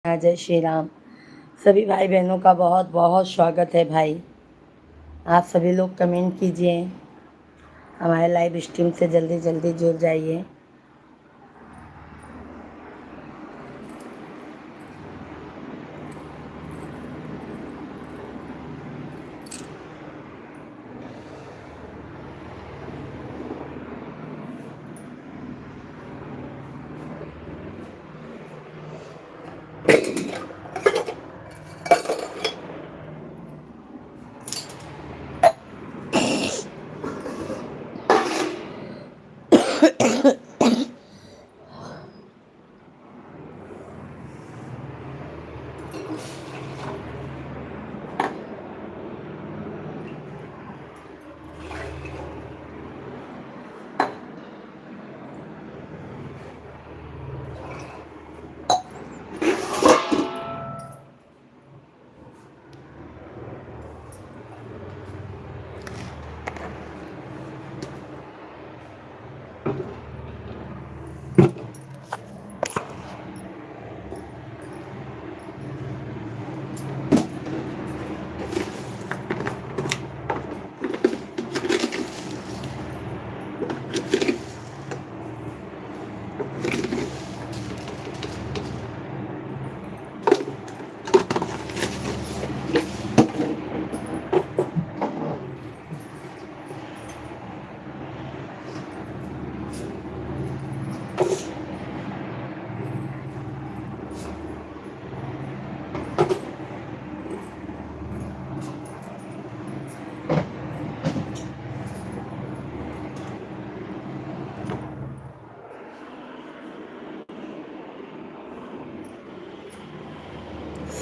जय श्री राम। सभी भाई बहनों का बहुत बहुत स्वागत है भाई। आप सभी लोग कमेंट कीजिए, हमारे लाइव स्ट्रीम से जल्दी जल्दी जुड़ जाइए।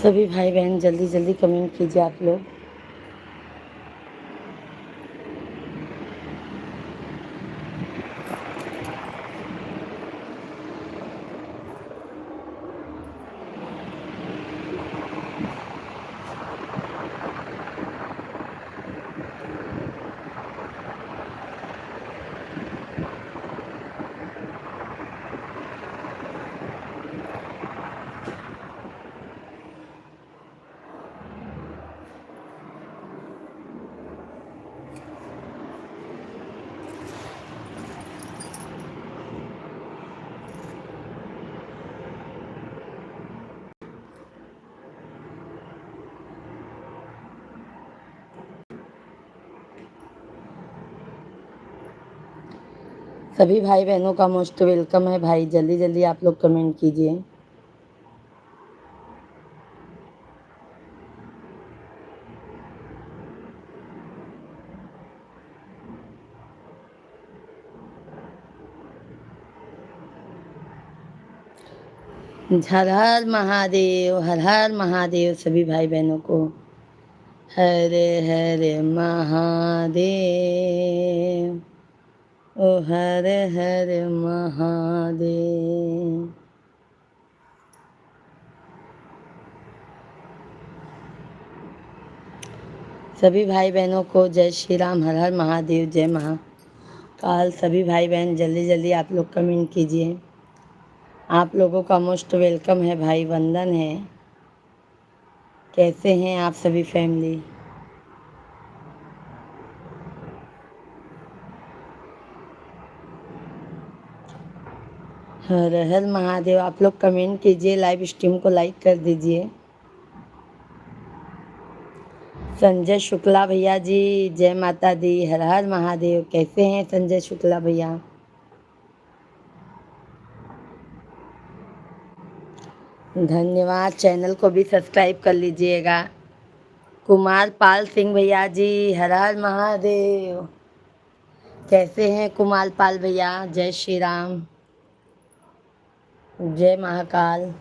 सभी भाई बहन जल्दी जल्दी कमेंट कीजिए आप लोग। सभी भाई बहनों का मोस्ट वेलकम है भाई। जल्दी जल्दी आप लोग कमेंट कीजिए। हर हर महादेव, हर हर महादेव सभी भाई बहनों को। हरे हरे महादेव, ओ हर हर महादेव। सभी भाई बहनों को जय श्री राम, हर हर महादेव, जय महाकाल। सभी भाई बहन जल्दी जल्दी आप लोग कमेंट कीजिए। आप लोगों का मोस्ट वेलकम है भाई, वंदन है। कैसे हैं आप सभी फैमिली? हर हर महादेव। आप लोग कमेंट कीजिए, लाइव स्ट्रीम को लाइक कर दीजिए। संजय शुक्ला भैया जी, जय माता दी, हर हर महादेव। कैसे हैं संजय शुक्ला भैया? धन्यवाद। चैनल को भी सब्सक्राइब कर लीजिएगा। कुमार पाल सिंह भैया जी, हर हर महादेव। कैसे हैं कुमार पाल भैया? जय श्री राम, जय महाकाल।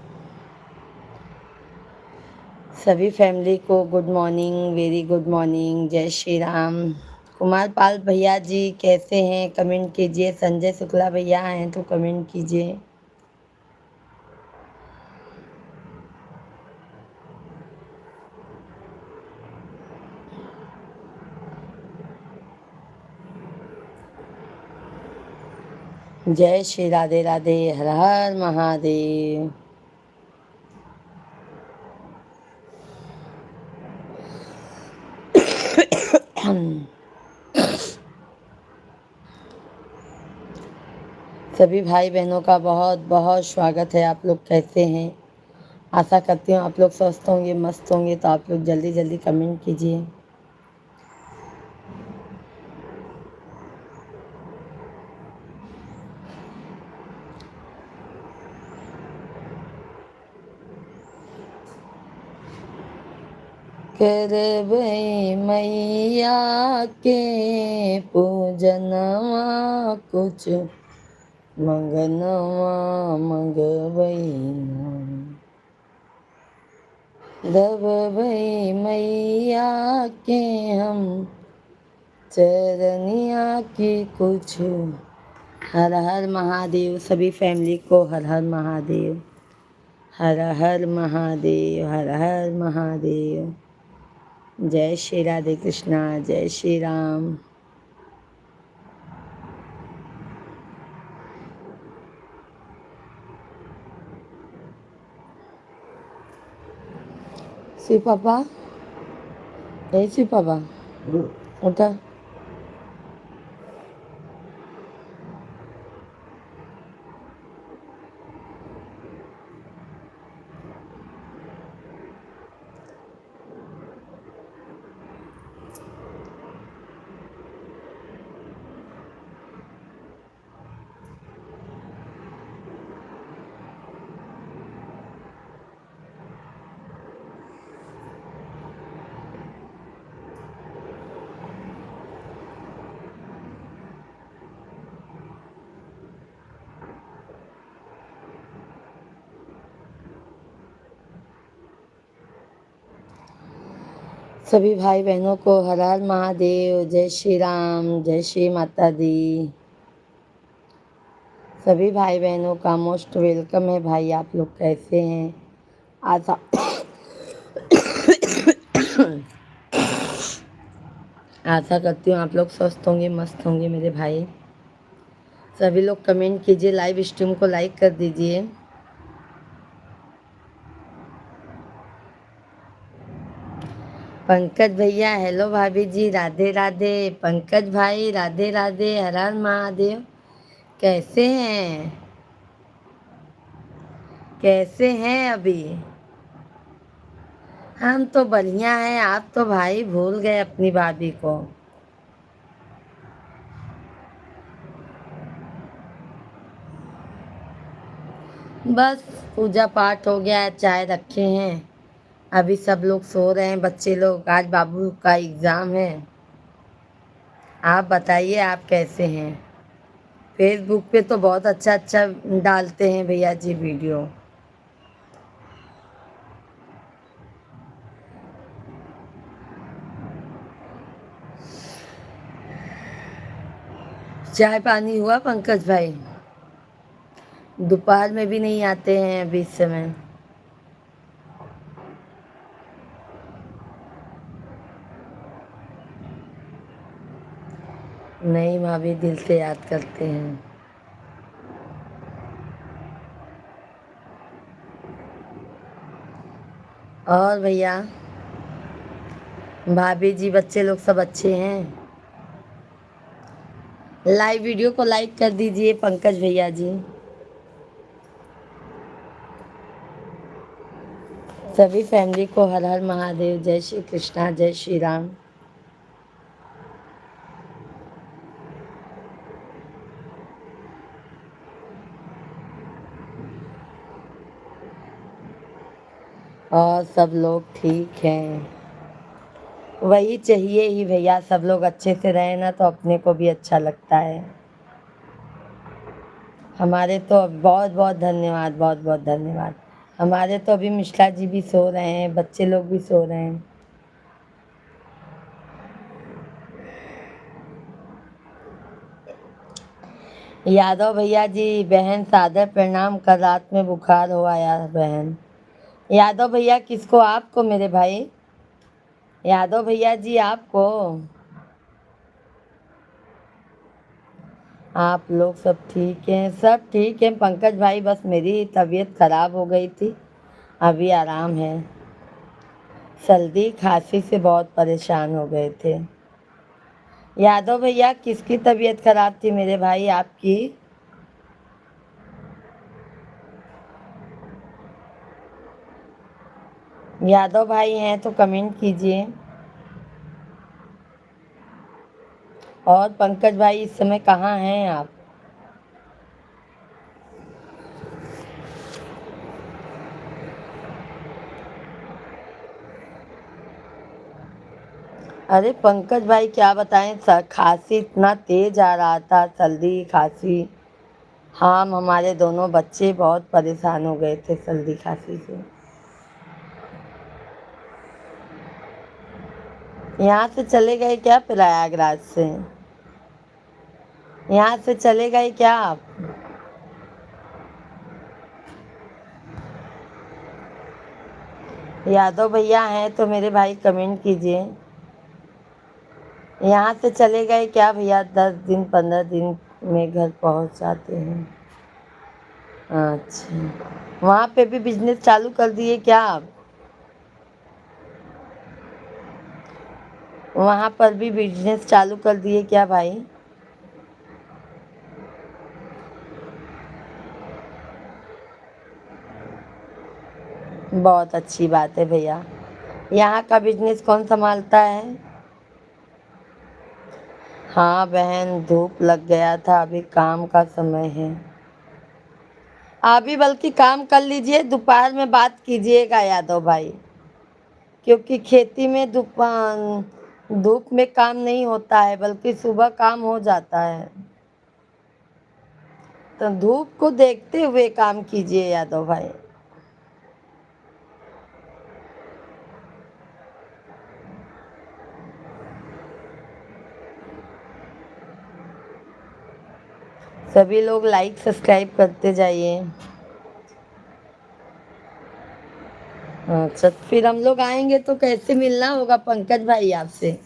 सभी फैमिली को good morning, very good morning, जय श्री राम। कुमार पाल भैया जी कैसे हैं? कमेंट कीजिए। संजय शुक्ला भैया हैं तो कमेंट कीजिए। जय श्री राधे राधे, हर हर महादेव। सभी भाई बहनों का बहुत बहुत स्वागत है। आप लोग कैसे हैं? आशा करती हूँ आप लोग स्वस्थ होंगे, मस्त होंगे। तो आप लोग जल्दी जल्दी कमेंट कीजिए। करबई मैया के पूजनवा कुछ मंगनवा मंगबई दबबई मैया के हम चरनिया की कुछ। हर हर महादेव। सभी फैमिली को हर हर महादेव, हर हर महादेव, हर हर महादेव। जय श्री राधे कृष्णा, जय श्री राम। शिव पापा, ए शिव पापा, उठा। सभी भाई बहनों को हर हर महादेव, जय श्री राम, जय श्री माता दी। सभी भाई बहनों का मोस्ट वेलकम है। भाई आप लोग कैसे हैं? आशा आशा करती हूँ आप लोग स्वस्थ होंगे, मस्त होंगे मेरे भाई। सभी लोग कमेंट कीजिए, लाइव स्ट्रीम को लाइक कर दीजिए। पंकज भैया हेलो, भाभी जी राधे राधे। पंकज भाई राधे राधे, हर हर महादेव। कैसे हैं? कैसे हैं अभी? हम तो बढ़िया हैं। आप तो भाई भूल गए अपनी भाभी को। बस पूजा पाठ हो गया है, चाय रखे हैं। अभी सब लोग सो रहे हैं, बच्चे लोग। आज बाबू का एग्ज़ाम है। आप बताइए आप कैसे हैं? फेसबुक पे तो बहुत अच्छा अच्छा डालते हैं भैया जी वीडियो। चाय पानी हुआ पंकज भाई? दोपहर में भी नहीं आते हैं अभी इस समय। नहीं, भाभी दिल से याद करते हैं। और भैया भाभी जी बच्चे लोग सब अच्छे हैं? लाइव वीडियो को लाइक कर दीजिए पंकज भैया जी। सभी फैमिली को हर हर महादेव, जय श्री कृष्णा, जय श्री राम। और सब लोग ठीक हैं। वही चाहिए ही भैया, सब लोग अच्छे से रहें ना तो अपने को भी अच्छा लगता है। हमारे तो बहुत बहुत धन्यवाद, बहुत बहुत धन्यवाद। हमारे तो अभी मिश्रा जी भी सो रहे हैं, बच्चे लोग भी सो रहे हैं। यादव भैया जी, बहन सादर प्रणाम। कल रात में बुखार हो आया बहन। यादव भैया किसको? आपको मेरे भाई? यादव भैया जी आपको? आप लोग सब ठीक हैं? सब ठीक हैं पंकज भाई, बस मेरी तबीयत खराब हो गई थी, अभी आराम है। सर्दी खांसी से बहुत परेशान हो गए थे। यादव भैया किसकी तबीयत खराब थी मेरे भाई, आपकी? यादव भाई हैं तो कमेंट कीजिए। और पंकज भाई इस समय कहाँ हैं आप? अरे पंकज भाई क्या बताएं, खांसी इतना तेज आ रहा था, सर्दी खांसी। हम हमारे दोनों बच्चे बहुत परेशान हो गए थे सर्दी खांसी से। यहाँ से चले गए क्या प्रयागराज से? यहाँ से चले गए क्या आप? यादव भैया हैं तो मेरे भाई कमेंट कीजिए। यहाँ से चले गए क्या भैया? 10 दिन 15 दिन में घर पहुँच जाते हैं। अच्छा, वहाँ पे भी बिजनेस चालू कर दिए क्या आप? वहाँ पर भी बिजनेस चालू कर दिए क्या भाई? बहुत अच्छी बात है भैया। यहाँ का बिजनेस कौन संभालता है? हाँ बहन, धूप लग गया था, अभी काम का समय है। अभी बल्कि काम कर लीजिए, दोपहर में बात कीजिएगा यादव भाई, क्योंकि खेती में धूप में काम नहीं होता है, बल्कि सुबह काम हो जाता है। तो धूप को देखते हुए काम कीजिए यादव भाई। सभी लोग लाइक सब्सक्राइब करते जाइए। अच्छा, फिर हम लोग आएंगे तो कैसे मिलना होगा पंकज भाई आपसे?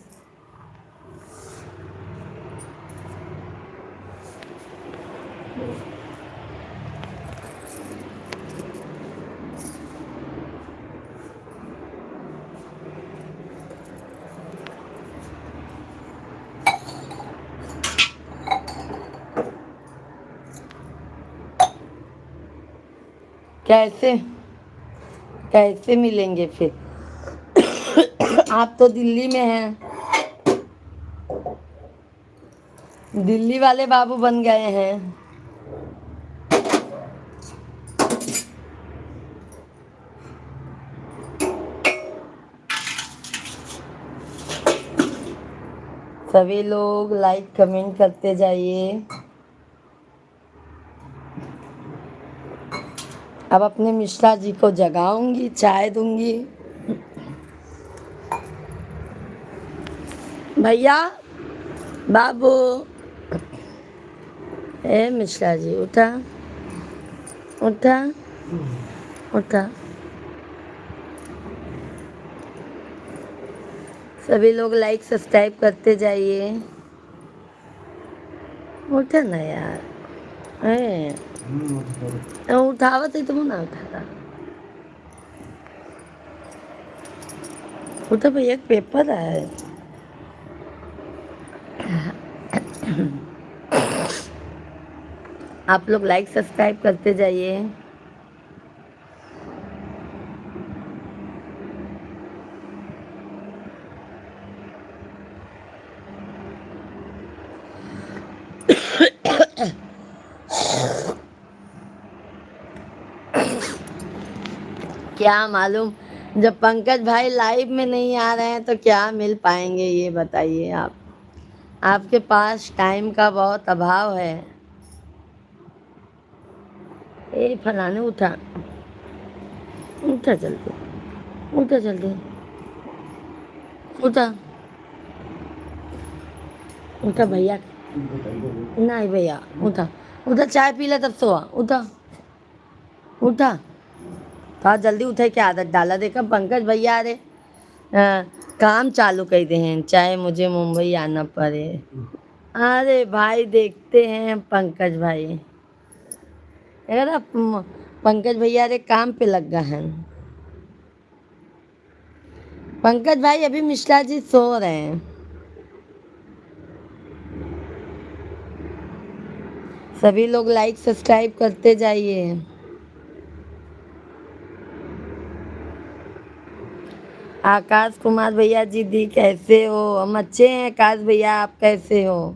कैसे कैसे मिलेंगे फिर? आप तो दिल्ली में हैं, दिल्ली वाले बाबू बन गए हैं। सभी लोग लाइक कमेंट करते जाइए। अब अपने मिश्रा जी को जगाऊंगी, चाय दूंगी। भैया, बाबू, ए मिश्रा जी उठा, उठा, उठा। सभी लोग लाइक सब्सक्राइब करते जाइए। उठा ना यार, ए उठावत है तुम ना उठाता। उठा भैया, एक पेपर है। आप लोग लाइक सब्सक्राइब करते जाइए। क्या मालूम, जब पंकज भाई लाइव में नहीं आ रहे हैं तो क्या मिल पाएंगे, ये बताइए आप। आपके पास टाइम का बहुत अभाव है। ए फलाने उठा, उठा जल्दी, उठा जल्दी, उठा, उठा भैया। नहीं भैया, उठा, उठा, चाय पी ले तब सोआ, उठा, उठा। थोड़ा जल्दी उठे, क्या आदत डाला देखा पंकज भैया। अरे काम चालू कर दे हैं, चाहे मुझे मुंबई आना पड़े। अरे भाई देखते हैं पंकज भाई, अगर आप पंकज भैया रे काम पे लग गए हैं। पंकज भाई अभी मिश्रा जी सो रहे हैं। सभी लोग लाइक सब्सक्राइब करते जाइए। आकाश कुमार भैया जी दी कैसे हो? हम अच्छे हैं आकाश भैया, आप कैसे हो?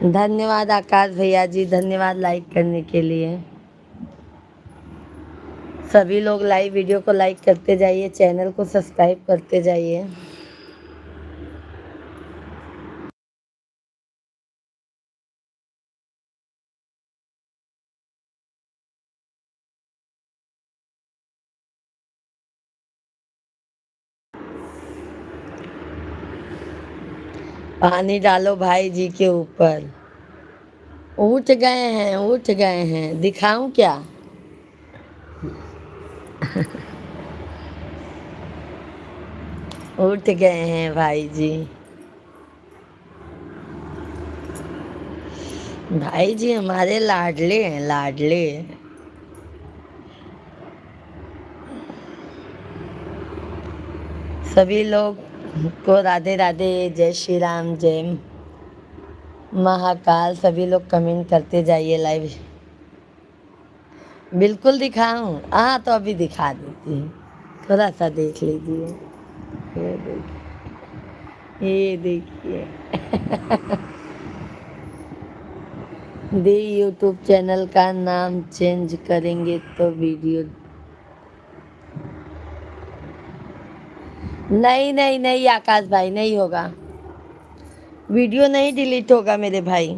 धन्यवाद आकाश भैया जी, धन्यवाद लाइक करने के लिए। सभी लोग लाइव वीडियो को लाइक करते जाइए, चैनल को सब्सक्राइब करते जाइए। पानी डालो भाई जी के ऊपर। उठ गए हैं, उठ गए हैं, दिखाऊं क्या? उठ गए हैं भाई जी। भाई जी हमारे लाडले हैं, लाडले। सभी लोग को राधे राधे, जय श्री राम, जय महाकाल। सभी लोग कमेंट करते जाइए लाइव। बिल्कुल दिखाऊं? हाँ तो अभी दिखा देती हूँ, थोड़ा सा देख लीजिए। ये देखिए, ये देखिए। दी यूट्यूब चैनल का नाम चेंज करेंगे तो वीडियो नहीं नहीं नहीं आकाश भाई, नहीं होगा, वीडियो नहीं डिलीट होगा मेरे भाई।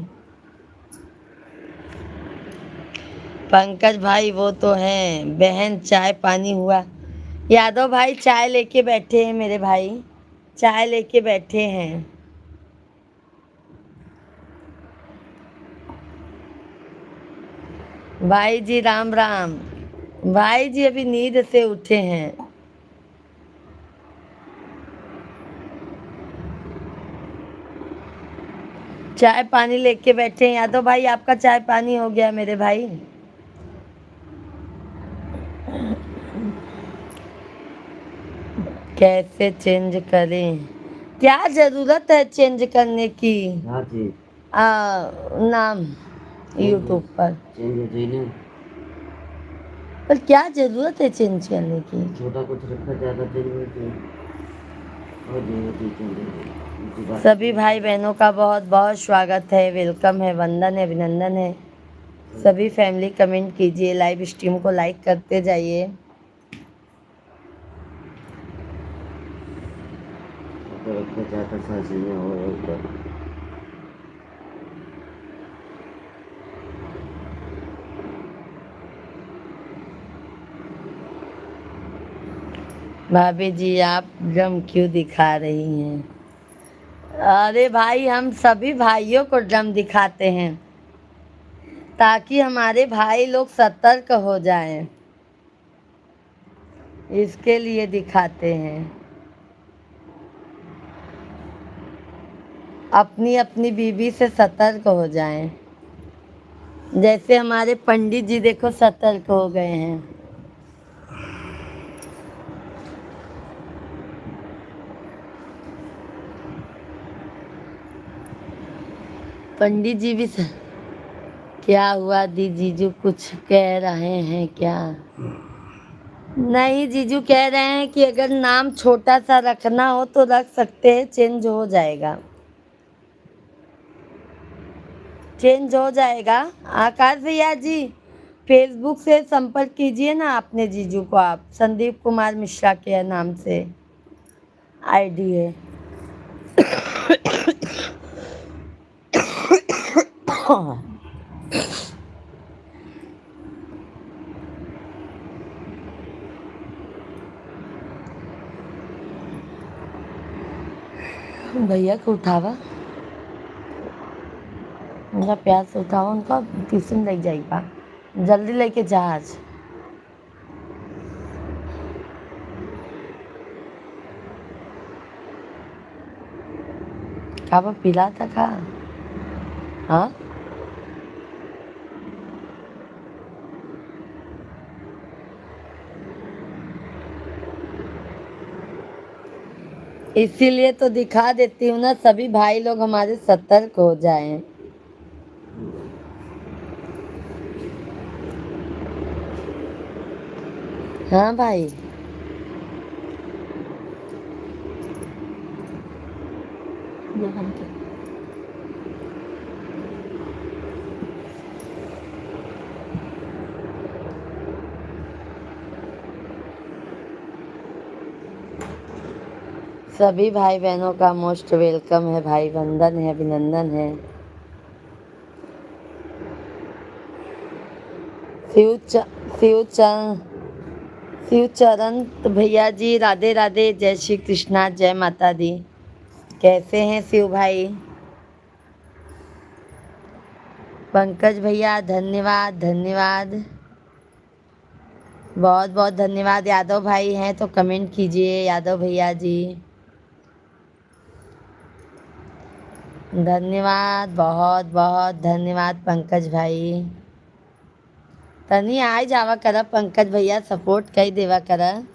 पंकज भाई वो तो हैं बहन, चाय पानी हुआ? यादव भाई चाय लेके बैठे हैं मेरे भाई, चाय लेके बैठे हैं। भाई जी राम राम। भाई जी अभी नींद से उठे हैं। चाय पानी लेके बैठे हैं। यादव भाई आपका चाय पानी हो गया मेरे भाई? कैसे चेंज करें? क्या जरूरत है चेंज करने की? हाँ जी। नाम यूट्यूब पर चेंज हो जाए ना, पर क्या जरूरत है चेंज करने की? छोटा कुछ रखा, ज़्यादा चेंज हो जाए, हो जाए चेंज हो जाए। सभी भाई बहनों का बहुत बहुत स्वागत है, वेलकम है, वंदन है, अभिनंदन है। सभी फैमिली कमेंट कीजिए, लाइव स्ट्रीम को लाइक करते जाइए। रखा ज़्यादा साझी में हो ऊपर। भाभी जी आप ड्रम क्यों दिखा रही हैं? अरे भाई हम सभी भाइयों को ड्रम दिखाते हैं ताकि हमारे भाई लोग सतर्क हो जाएं, इसके लिए दिखाते हैं। अपनी अपनी बीवी से सतर्क हो जाएं। जैसे हमारे पंडित जी देखो सतर्क हो गए हैं। पंडित जी भी क्या हुआ दी जीजू कुछ कह रहे हैं क्या? नहीं जीजू कह रहे हैं कि अगर नाम छोटा सा रखना हो तो रख सकते हैं, चेंज हो जाएगा, चेंज हो जाएगा। आकाश भैया जी फेसबुक से संपर्क कीजिए ना अपने जीजू को, आप संदीप कुमार मिश्रा के नाम से आईडी है। भैया को उठावा, उनका प्यार से उठावा, उनका ट्यूशन लग जाएगा, जल्दी लेके जा आज। खावा पिला था खा। हाँ इसीलिए तो दिखा देती हूँ ना, सभी भाई लोग हमारे सतर्क हो जाएं। हाँ भाई, सभी भाई बहनों का मोस्ट वेलकम है भाई, वंदन है, अभिनंदन है। शिव च- शिव चरण शिव चरण भैया जी, राधे राधे, जय श्री कृष्णा, जय माता दी। कैसे हैं शिव भाई? पंकज भैया धन्यवाद धन्यवाद, बहुत बहुत धन्यवाद। यादव भाई हैं तो कमेंट कीजिए, यादव भैया जी धन्यवाद, बहुत बहुत धन्यवाद पंकज भाई। तनी आय जावा कर पंकज भैया, सपोर्ट कई देवा कर।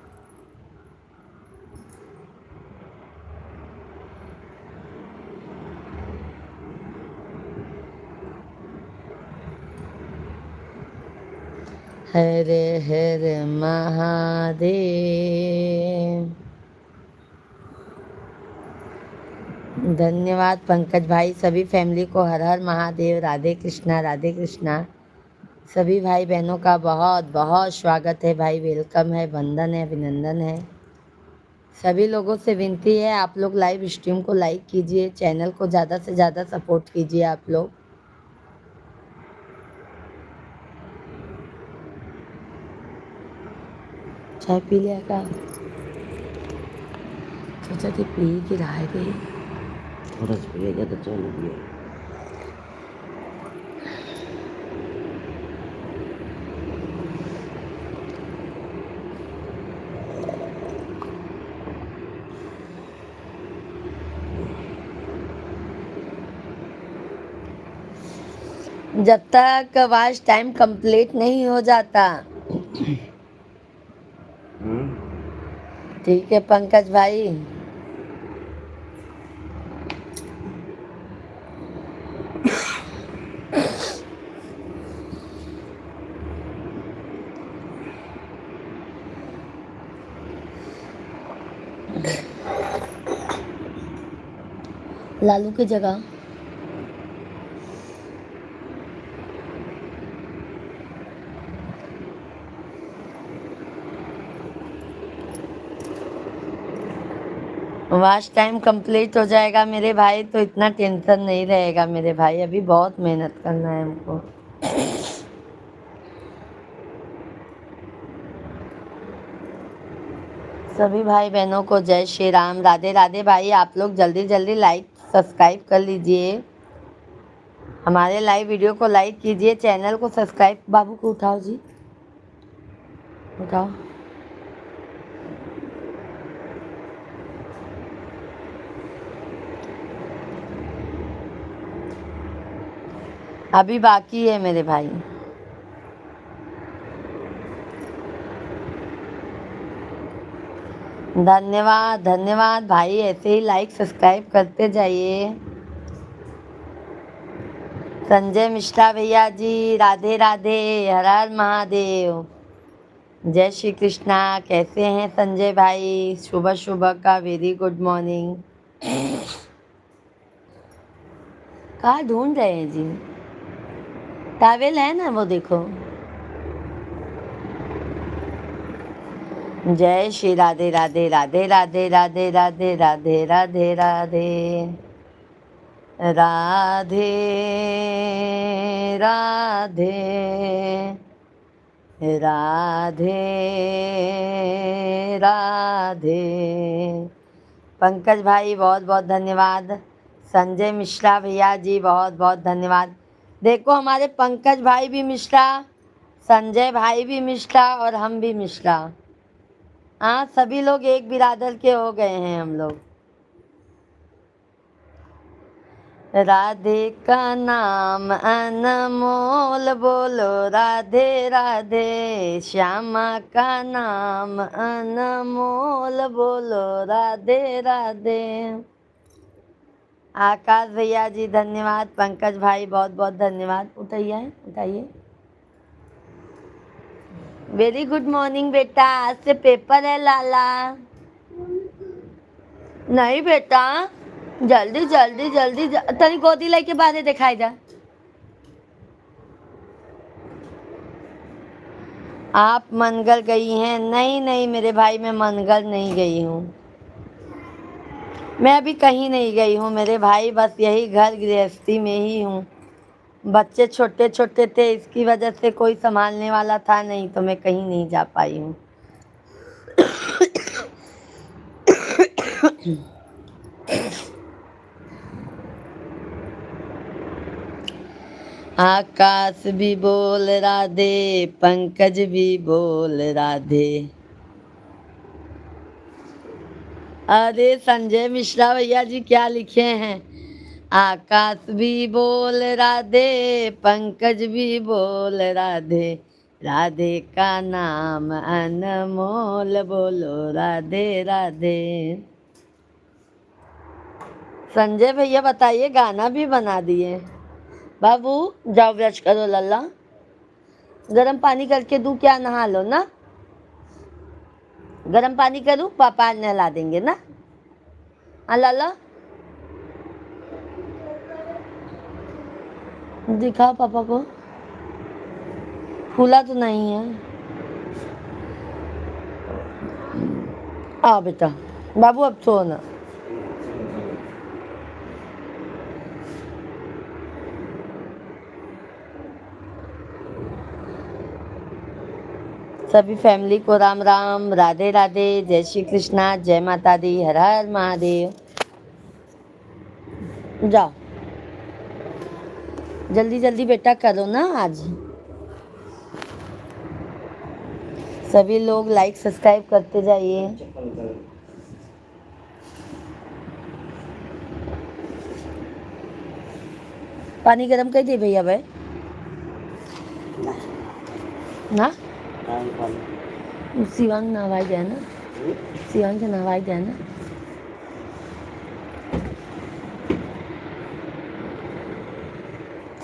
हर हर महादेव। धन्यवाद पंकज भाई, सभी फैमिली को हर हर महादेव, राधे कृष्णा राधे कृष्णा। सभी भाई बहनों का बहुत बहुत स्वागत है भाई, वेलकम है, वंदन है, अभिनंदन है। सभी लोगों से विनती है, आप लोग लाइव स्ट्रीम को लाइक कीजिए, चैनल को ज़्यादा से ज़्यादा सपोर्ट कीजिए आप लोग। चाय पी लिया का? सोचा थी पी की रहा गई। थोड़ा सा पिएगा तो चल पिए। जब तक वॉच टाइम कंप्लीट नहीं हो जाता। ठीक है पंकज भाई। लालू की जगह वॉच टाइम कंप्लीट हो जाएगा मेरे भाई, तो इतना टेंशन नहीं रहेगा मेरे भाई, अभी बहुत मेहनत करना है हमको। सभी भाई बहनों को जय श्री राम, राधे राधे भाई। आप लोग जल्दी जल्दी लाइक सब्सक्राइब कर लीजिए, हमारे लाइव वीडियो को लाइक कीजिए, चैनल को सब्सक्राइब। बाबू को उठाओ जी, उठाओ। अभी बाकी है मेरे भाई। धन्यवाद धन्यवाद भाई, ऐसे ही लाइक सब्सक्राइब करते जाइए। संजय मिश्रा भैया जी, राधे राधे, हर हर महादेव, जय श्री कृष्णा। कैसे हैं संजय भाई? सुबह सुबह का वेरी गुड मॉर्निंग। कहाँ ढूंढ रहे हैं जी? टॉवेल है ना वो देखो। जय श्री राधे राधे, राधे राधे, राधे राधे, राधे राधे, राधे राधे, राधे राधे, राधे। पंकज भाई बहुत बहुत धन्यवाद। संजय मिश्रा भैया जी बहुत बहुत धन्यवाद। देखो हमारे पंकज भाई भी मिश्रा, संजय भाई भी मिश्रा और हम भी मिश्रा। हाँ, सभी लोग एक बिरादर के हो गए हैं हम लोग। राधे का नाम अनमोल बोलो राधे राधे, श्यामा का नाम अनमोल बोलो राधे राधे। आकाश भैया जी धन्यवाद, पंकज भाई बहुत बहुत धन्यवाद। उठाइए उठाइए। वेरी गुड मॉर्निंग बेटा, आज से पेपर है लाला। नहीं बेटा, जल्दी जल्दी जल्दी तनी गोदी लेके बाहर दिखाई जा। आप मनगढ़ गई हैं? नहीं नहीं मेरे भाई, मैं मनगढ़ नहीं गई हूँ। मैं अभी कहीं नहीं गई हूँ मेरे भाई, बस यही घर गृहस्थी में ही हूँ। बच्चे छोटे छोटे थे, इसकी वजह से कोई संभालने वाला था नहीं, तो मैं कहीं नहीं जा पाई हूँ। आकाश भी बोल राधे, पंकज भी बोल राधे। अरे संजय मिश्रा भैया जी क्या लिखे हैं? आकाश भी बोल राधे, पंकज भी बोल राधे, राधे का नाम अनमोल बोलो राधे राधे। संजय भैया बताइए, गाना भी बना दिए। बाबू जाओ ब्रश करो लल्ला, गरम पानी करके दूं क्या? नहा लो ना। गरम पानी करूं? पापा नहला देंगे ना। हाँ लल्ला, दिखाओ पापा को। फूला तो नहीं है। आओ बेटा, बाबू अब सो ना। सभी फैमिली को राम राम, राधे राधे, जय श्री कृष्णा, जय माता दी, हर हर महादेव। जाओ जल्दी जल्दी बेटा करो ना आज। सभी लोग लाइक सब्सक्राइब करते जाइए। पानी गरम कर दे भैया भाई ना। शिवांग नहवाई जाए ना, शिवांग से नहवाई जाए ना।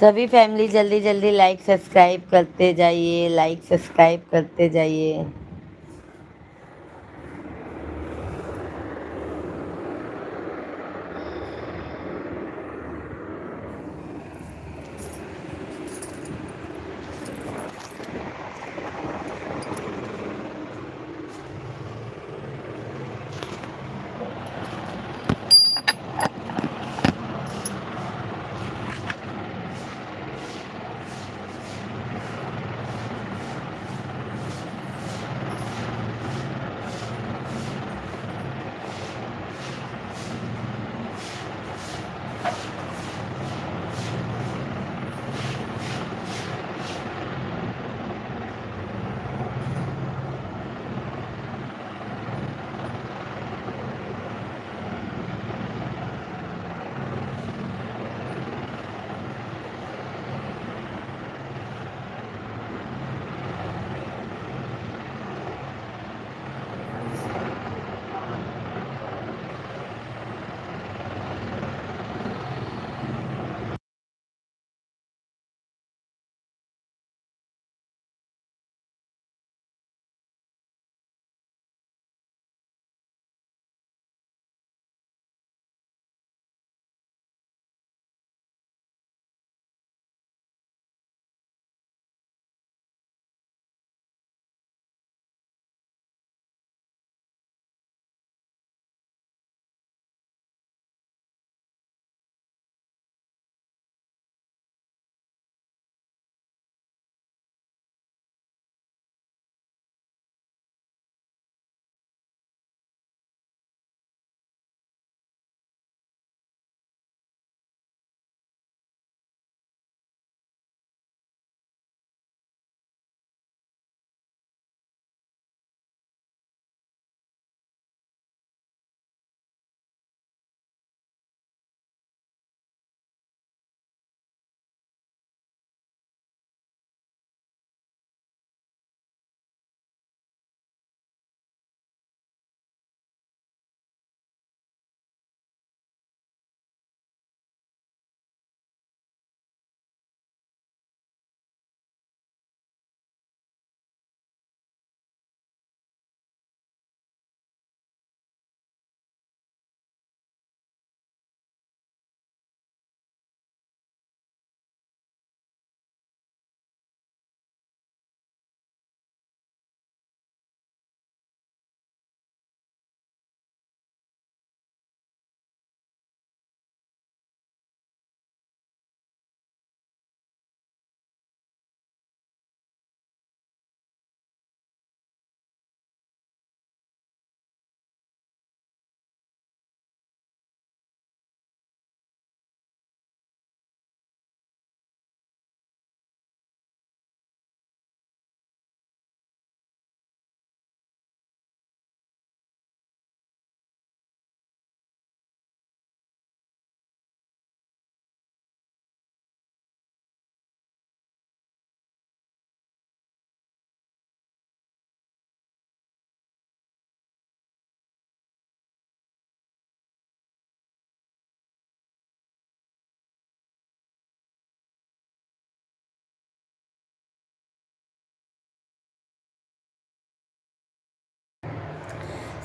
सभी फैमिली जल्दी जल्दी लाइक सब्सक्राइब करते जाइए, लाइक सब्सक्राइब करते जाइए।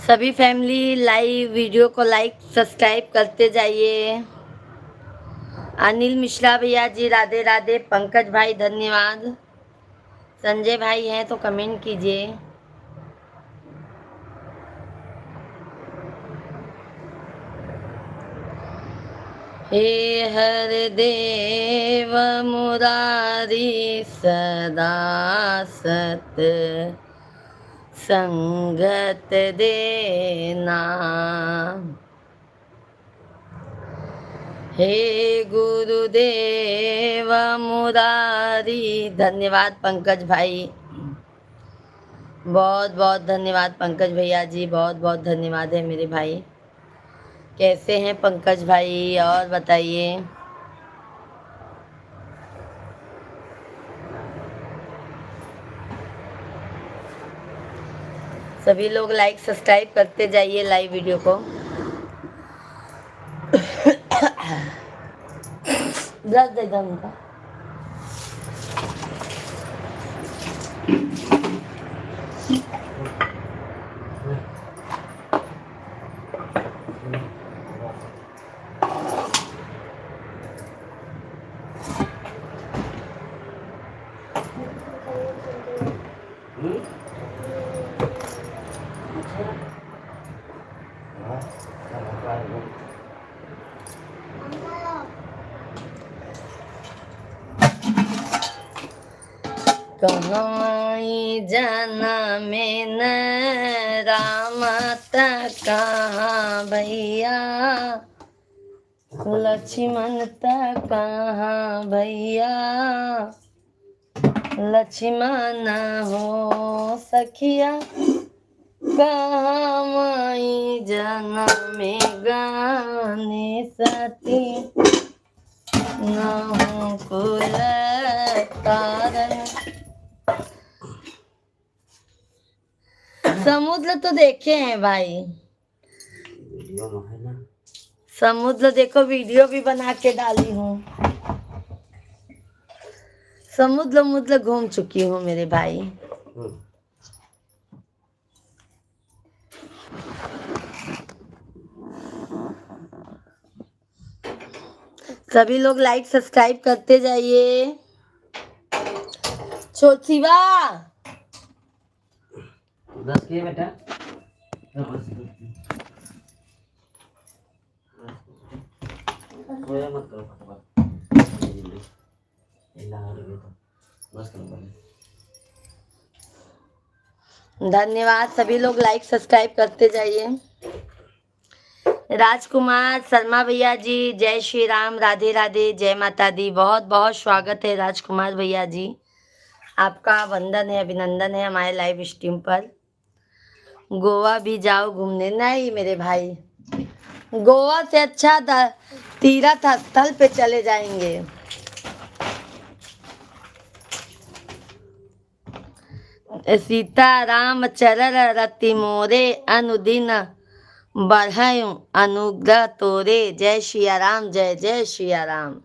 सभी फैमिली लाइव वीडियो को लाइक सब्सक्राइब करते जाइए। अनिल मिश्रा भैया जी राधे राधे। पंकज भाई धन्यवाद। संजय भाई हैं तो कमेंट कीजिए। हे हर देव मुरारी सदा सत संगत देना। हे गुरुदेव मुरारी। धन्यवाद पंकज भाई, बहुत बहुत धन्यवाद पंकज भैया जी, बहुत बहुत धन्यवाद है मेरे भाई। कैसे हैं पंकज भाई और बताइए। सभी लोग लाइक सब्सक्राइब करते जाइए लाइव वीडियो को। ब्रश दे दो उनका। कहाँ जाना में न रामत कहाँ भैया, लक्ष्मण त कहाँ भैया, लक्ष्मण हो सखिया कहाँ माई जाना में गाने सती न हो कुल कारण। समुद्र तो देखे हैं भाई, वीडियो में है ना। समुद्र देखो, वीडियो भी बना के डाली हूँ। समुद्र मुद्र घूम चुकी हूँ मेरे भाई। सभी लोग लाइक सब्सक्राइब करते जाइए। शिवा बस के बेटा सोया मत करो फटाफट। बस करो। धन्यवाद। सभी लोग लाइक सब्सक्राइब करते जाइए। राजकुमार शर्मा भैया जी जय श्री राम, राधे राधे, जय माता दी। बहुत बहुत स्वागत है राजकुमार भैया जी, आपका वंदन है, अभिनंदन है हमारे लाइव स्ट्रीम पर। गोवा भी जाओ घूमने। नहीं मेरे भाई, गोवा से अच्छा तीर्थ स्थल पे चले जाएंगे। सीता राम चरर रति मोरे, अनुदिन बढ़ायूं अनुग्रह तोरे। जय श्रिया राम, जय जय श्रिया राम।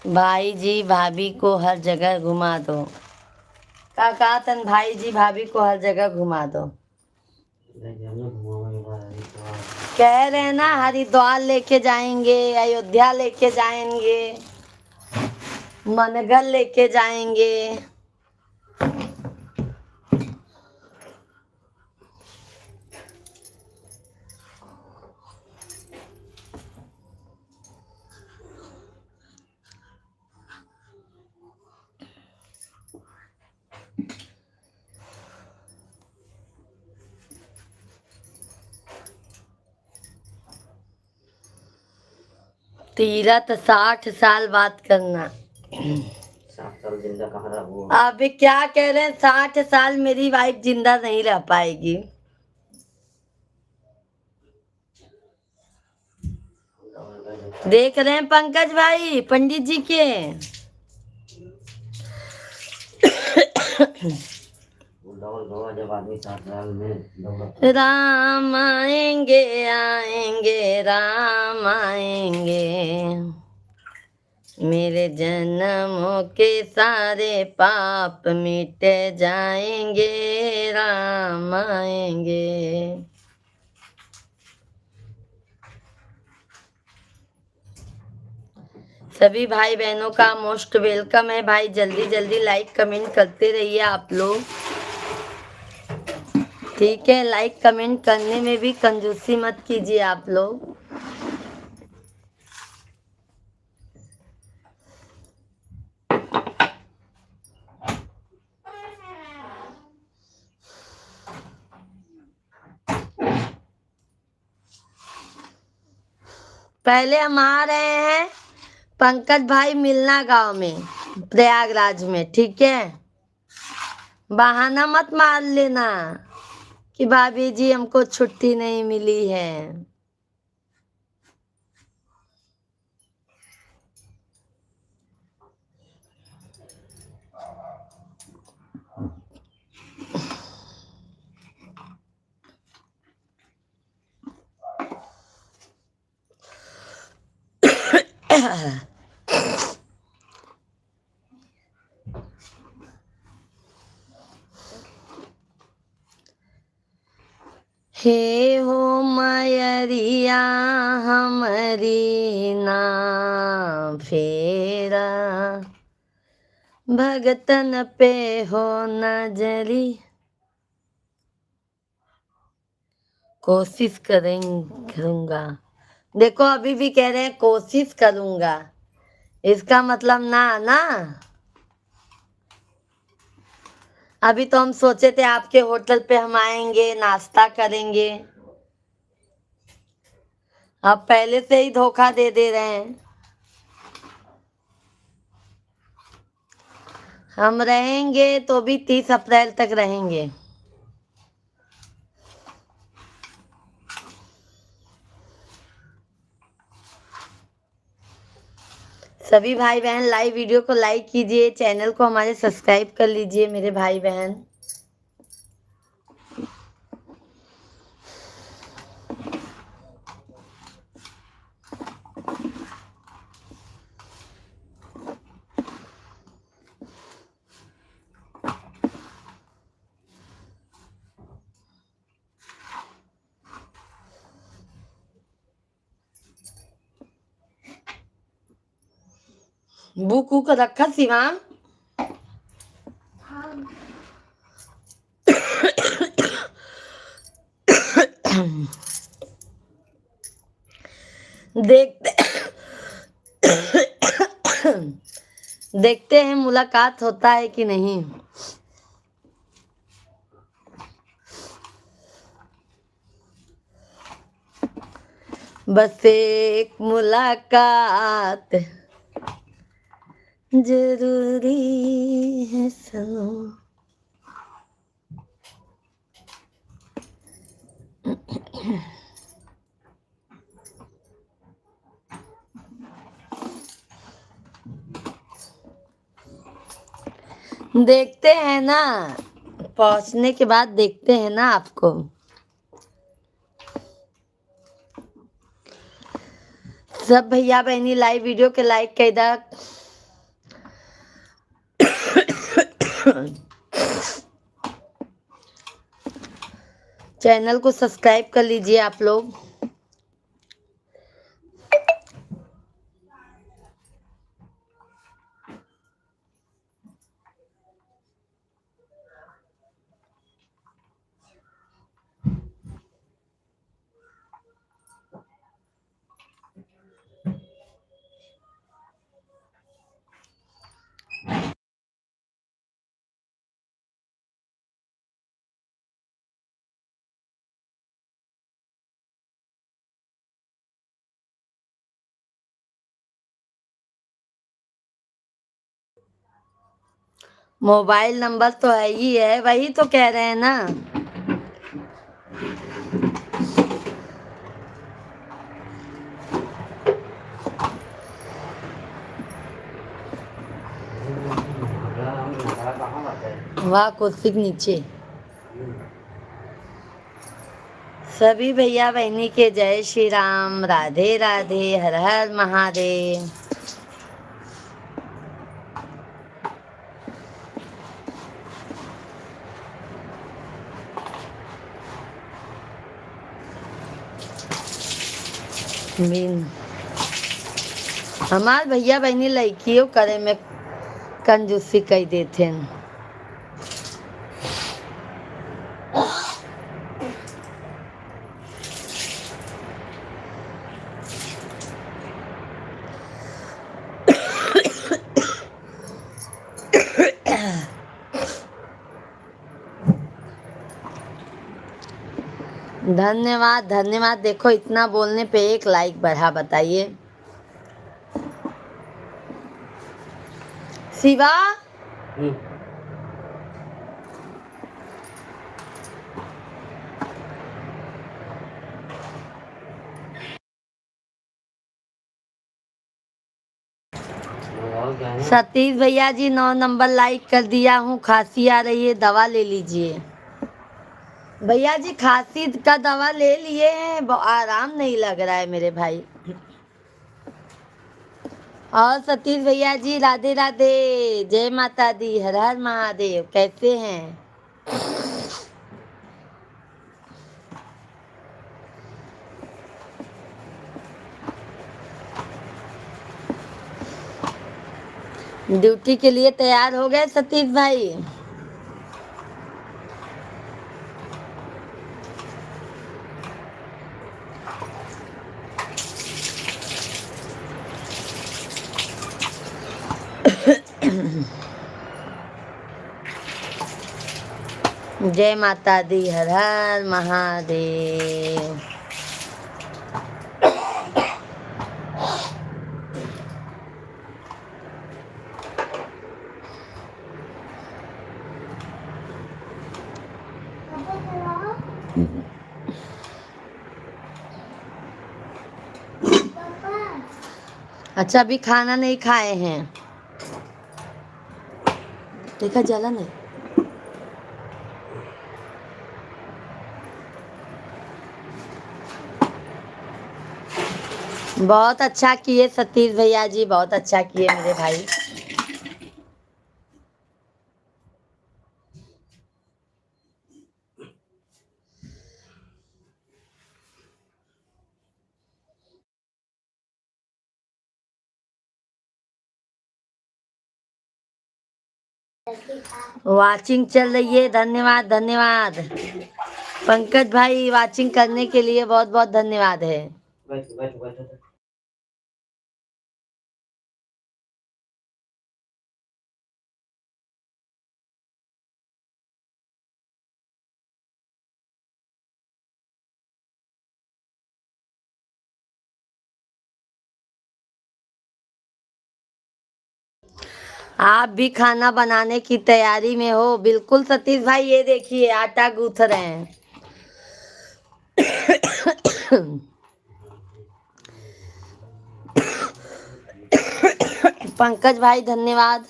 भाई जी भाभी को हर जगह घुमा दो। काका तन भाई जी भाभी को हर जगह घुमा दो। कह रहे ना हरिद्वार लेके जाएंगे, अयोध्या लेके जाएंगे, मनगढ़ लेके जाएंगे। तीरथ 60 साल बात करना। 60 साल जिंदा कहाँ रहा वो। अभी क्या कह रहे हैं, 60 साल मेरी वाइफ जिंदा नहीं रह पाएगी। देख रहे हैं पंकज भाई पंडित जी के। वो डबल गवा जब आदमी साथ में दौड़ा राम आएंगे राम आएंगे, मेरे जन्मों के सारे पाप मिट जाएंगे, राम आएंगे। सभी भाई बहनों का मोस्ट वेलकम है भाई। जल्दी जल्दी लाइक कमेंट करते रहिए आप लोग, ठीक है। लाइक कमेंट करने में भी कंजूसी मत कीजिए आप लोग। पहले हम आ रहे हैं पंकज भाई मिलना गांव में, प्रयागराज में, ठीक है। बहाना मत मार लेना कि भाभी जी हमको छुट्टी नहीं मिली है। हे हो मयरिया हमारी ना फेरा, भगतन पे हो नजरी। कोशिश करूंगा। देखो अभी भी कह रहे हैं कोशिश करूंगा, इसका मतलब ना ना। अभी तो हम सोचे थे आपके होटल पे हम आएंगे, नाश्ता करेंगे। आप पहले से ही धोखा दे रहे हैं। हम रहेंगे तो भी 30 अप्रैल तक रहेंगे। सभी भाई बहन लाइव वीडियो को लाइक कीजिए, चैनल को हमारे सब्सक्राइब कर लीजिए मेरे भाई बहन। बुक उक रखा सिवा। देखते देखते हैं मुलाकात होता है कि नहीं। बस एक मुलाकात जरूरी है सनम। देखते हैं ना, पहुंचने के बाद देखते हैं ना आपको। सब भैया बहनी लाइव वीडियो के लाइक कर इधर। चैनल को सब्सक्राइब कर लीजिए आप लोग। मोबाइल नंबर तो है ही है, वही तो कह रहे हैं ना। वाह कुर्सी के नीचे। सभी भैया बहनी के जय श्री राम, राधे राधे, हर हर महादेव। मीन हमार भैया बहनी लड़कियों करे में कंजूसी कई देते हैं। धन्यवाद धन्यवाद। देखो इतना बोलने पे 1 लाइक बढ़ा, बताइए। शिवा सतीश भैया जी 9 नंबर लाइक कर दिया हूँ। खांसी आ रही है, दवा ले लीजिए। भैया जी खांसी का दवा ले लिए हैं, आराम नहीं लग रहा है मेरे भाई। और सतीश भैया जी राधे राधे, जय माता दी, हर हर महादेव। कैसे हैं? ड्यूटी के लिए तैयार हो गए सतीश भाई? जय माता दी, हर हर महादेव। अच्छा अभी खाना नहीं खाए हैं? देखा जला नहीं। बहुत अच्छा किए सतीश भैया जी, बहुत अच्छा किए मेरे भाई। वाचिंग चल रही है, धन्यवाद धन्यवाद। पंकज भाई वाचिंग करने के लिए बहुत बहुत धन्यवाद है। आप भी खाना बनाने की तैयारी में हो? बिल्कुल सतीश भाई, ये देखिए आटा गूंथ रहे हैं। पंकज भाई धन्यवाद।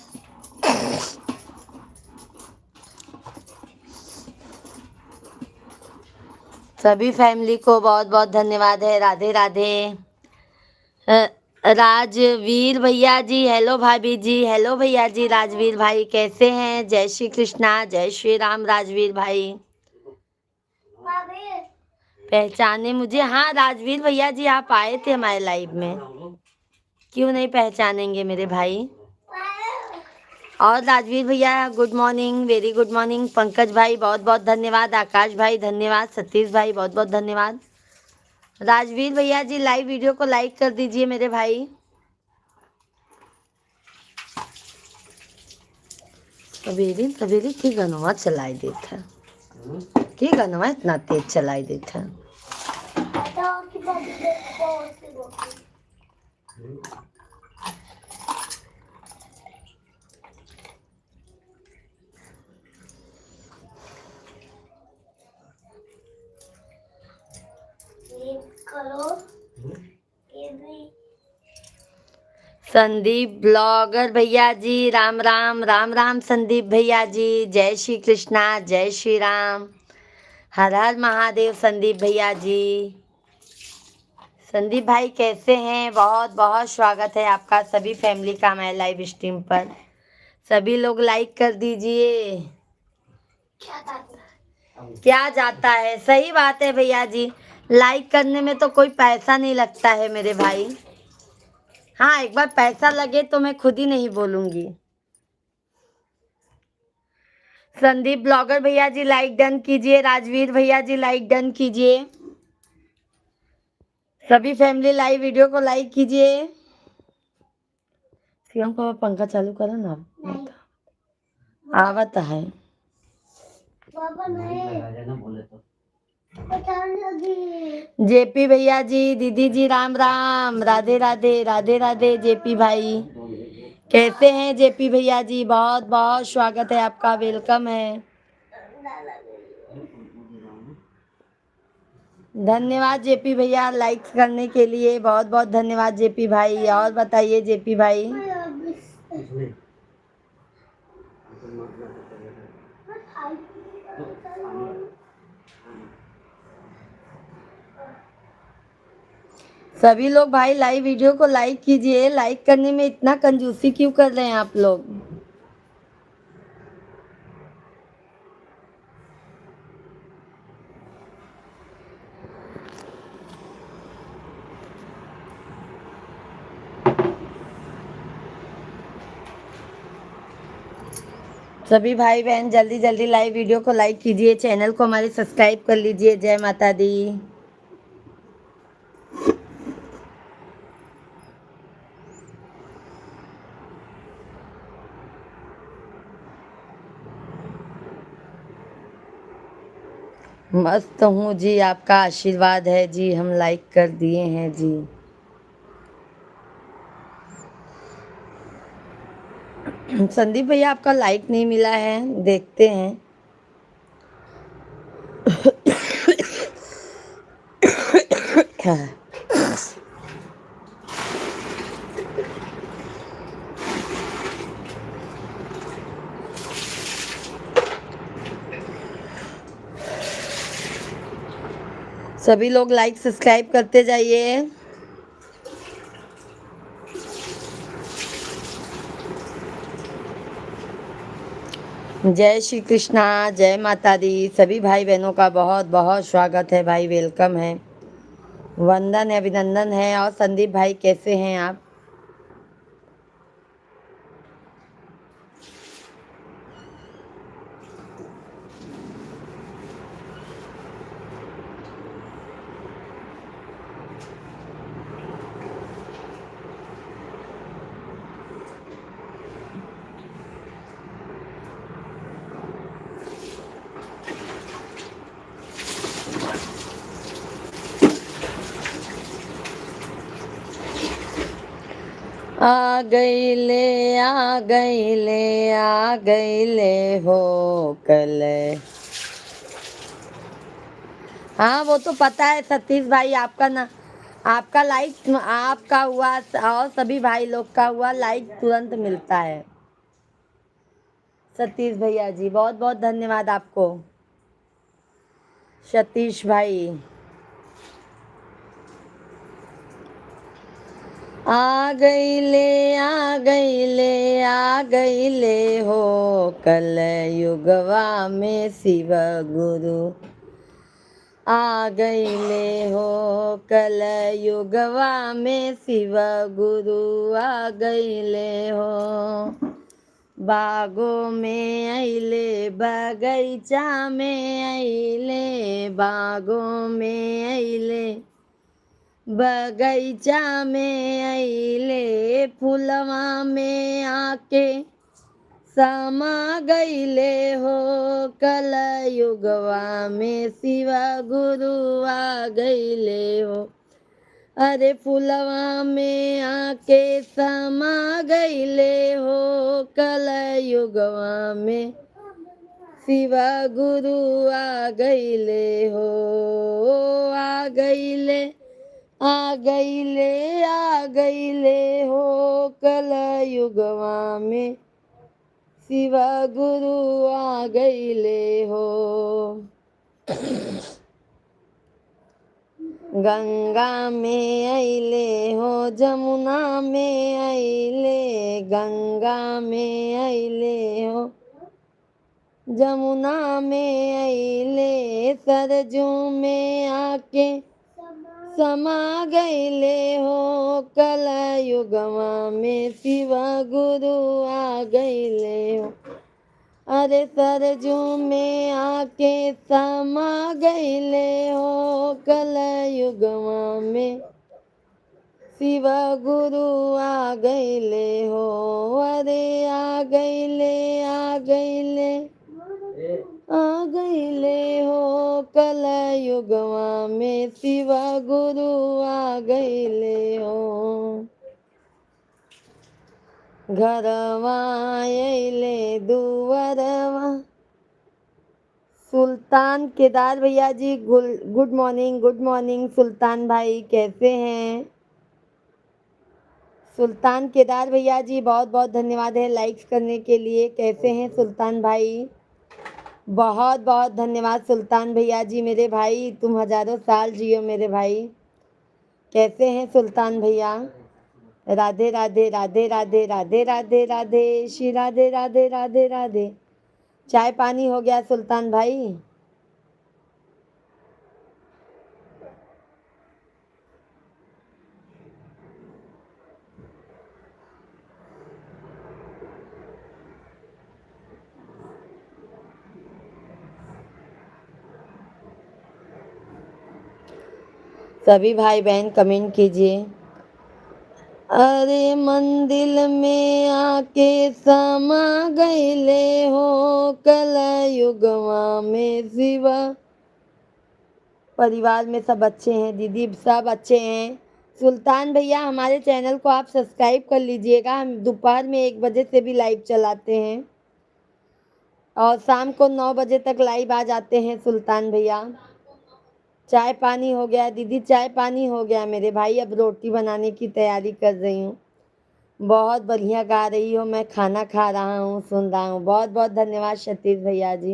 सभी फैमिली को बहुत बहुत धन्यवाद है। राधे राधे। राजवीर भैया जी हेलो, भाभी जी हेलो, भैया जी राजवीर भाई कैसे हैं? जय श्री कृष्णा, जय श्री राम। राजवीर भाई पहचाने मुझे? हाँ राजवीर भैया जी आप आए थे हमारे लाइव में, क्यों नहीं पहचानेंगे मेरे भाई। और राजवीर भैया good morning, very good morning. Pankaj भाई बहुत बहुत धन्यवाद। आकाश भाई धन्यवाद। सतीश भाई बहुत बहुत धन्यवाद। राजवीर भैया जी लाइव वीडियो को लाइक कर दीजिए मेरे भाई। सवेरे सवेरे की गनवा चलाई देता, की गनवा इतना तेज चलाई देता। संदीप ब्लॉगर भैया जी राम राम राम राम। संदीप भैया जी जय श्री कृष्णा जय श्री राम, हर हर महादेव। संदीप भैया जी, संदीप भाई कैसे हैं? बहुत बहुत स्वागत है आपका सभी फैमिली का हमारे लाइव स्ट्रीम पर। सभी लोग लाइक कर दीजिए। क्या जाता है, सही बात है भैया जी, लाइक करने में तो कोई पैसा नहीं लगता है मेरे भाई। हाँ, एक बार पैसा लगे तो मैं खुद ही नहीं बोलूंगी। संदीप ब्लॉगर भैया जी लाइक डन कीजिए, राजवीर भैया जी लाइक डन कीजिए, सभी फैमिली लाइव वीडियो को लाइक कीजिए। शिवम को पंखा चालू करो ना, आवत है। जेपी भैया जी, दीदी जी राम राम, राधे राधे राधे राधे। जेपी भाई कैसे हैं? जेपी भैया जी बहुत बहुत स्वागत है आपका, वेलकम है। धन्यवाद जेपी भैया लाइक्स करने के लिए, बहुत बहुत धन्यवाद जेपी भाई। और बताइए जेपी भाई। सभी लोग भाई लाइव वीडियो को लाइक कीजिए। लाइक करने में इतना कंजूसी क्यों कर रहे हैं आप लोग? सभी भाई बहन जल्दी जल्दी लाइव वीडियो को लाइक कीजिए, चैनल को हमारे सब्सक्राइब कर लीजिए। जय माता दी। मस्त हूँ जी, आपका आशीर्वाद है जी, हम लाइक कर दिए हैं जी। संदीप भैया आपका लाइक नहीं मिला है, देखते हैं। सभी लोग लाइक सब्सक्राइब करते जाइए। जय श्री कृष्णा जय माता दी। सभी भाई बहनों का बहुत बहुत स्वागत है भाई, वेलकम है, वंदन है, अभिनंदन है। और संदीप भाई कैसे हैं आप? आ गईले आ गईले आ गईले हो कल। हाँ वो तो पता है सतीश भाई, आपका ना, आपका लाइक आपका हुआ और सभी भाई लोग का हुआ, लाइक तुरंत मिलता है। सतीश भैया जी बहुत बहुत धन्यवाद आपको। सतीश भाई आ गईले आ गईले आ गईले हो कल युगवा में शिव गुरु। आ गईले हो कल युगवा में शिव गुरु। आ गईले हो बागों में अइले, बगैचा में अइले, बागों में अइले, बगैचा में अइले, फुलवा में आके समा गईले हो कल युगवा में शिव गुरु। आ गईले हो, अरे फुलवा में आके समा गईले हो कल युगवा में शिव गुरु। आ गईले हो, आ गईले आ गईले हो कल युगवा में शिव गुरु आ गईले हो। गंगा में अइले हो जमुना में अइले, गंगा में अइले हो जमुना में अइले, सरजू में आके समा गईले हो कल युगवा में शिव गुरु आ गईले हो। अरे सरजू में आके समा गईले हो कल युगवा में शिव गुरु आ गईले हो। अरे आ गईले हो कल युगवा में शिव गुरु आ गईले हो। घरवा अइले दुवरवा। सुल्तान केदार भैया जी गुड मॉर्निंग सुल्तान भाई, कैसे हैं? सुल्तान केदार भैया जी बहुत बहुत धन्यवाद है लाइक्स करने के लिए। कैसे हैं सुल्तान भाई? बहुत बहुत धन्यवाद सुल्तान भैया जी, मेरे भाई तुम हजारों साल जियो मेरे भाई। कैसे हैं सुल्तान भैया? राधे राधे राधे राधे राधे राधे राधे श्री राधे राधे राधे राधे। चाय पानी हो गया सुल्तान भाई? सभी भाई बहन कमेंट कीजिए। अरे मंदिर में आके समा गईले हो कल युगवा में शिव। परिवार में सब अच्छे हैं दीदी, सब अच्छे हैं। सुल्तान भैया हमारे चैनल को आप सब्सक्राइब कर लीजिएगा। हम दोपहर में 1 बजे से भी लाइव चलाते हैं और शाम को 9 बजे तक लाइव आ जाते हैं सुल्तान भैया। चाय पानी हो गया दीदी? चाय पानी हो गया मेरे भाई, अब रोटी बनाने की तैयारी कर रही हूँ। बहुत बढ़िया गा रही हो, मैं खाना खा रहा हूँ, सुन रहा हूँ। बहुत बहुत धन्यवाद सतीश भैया जी।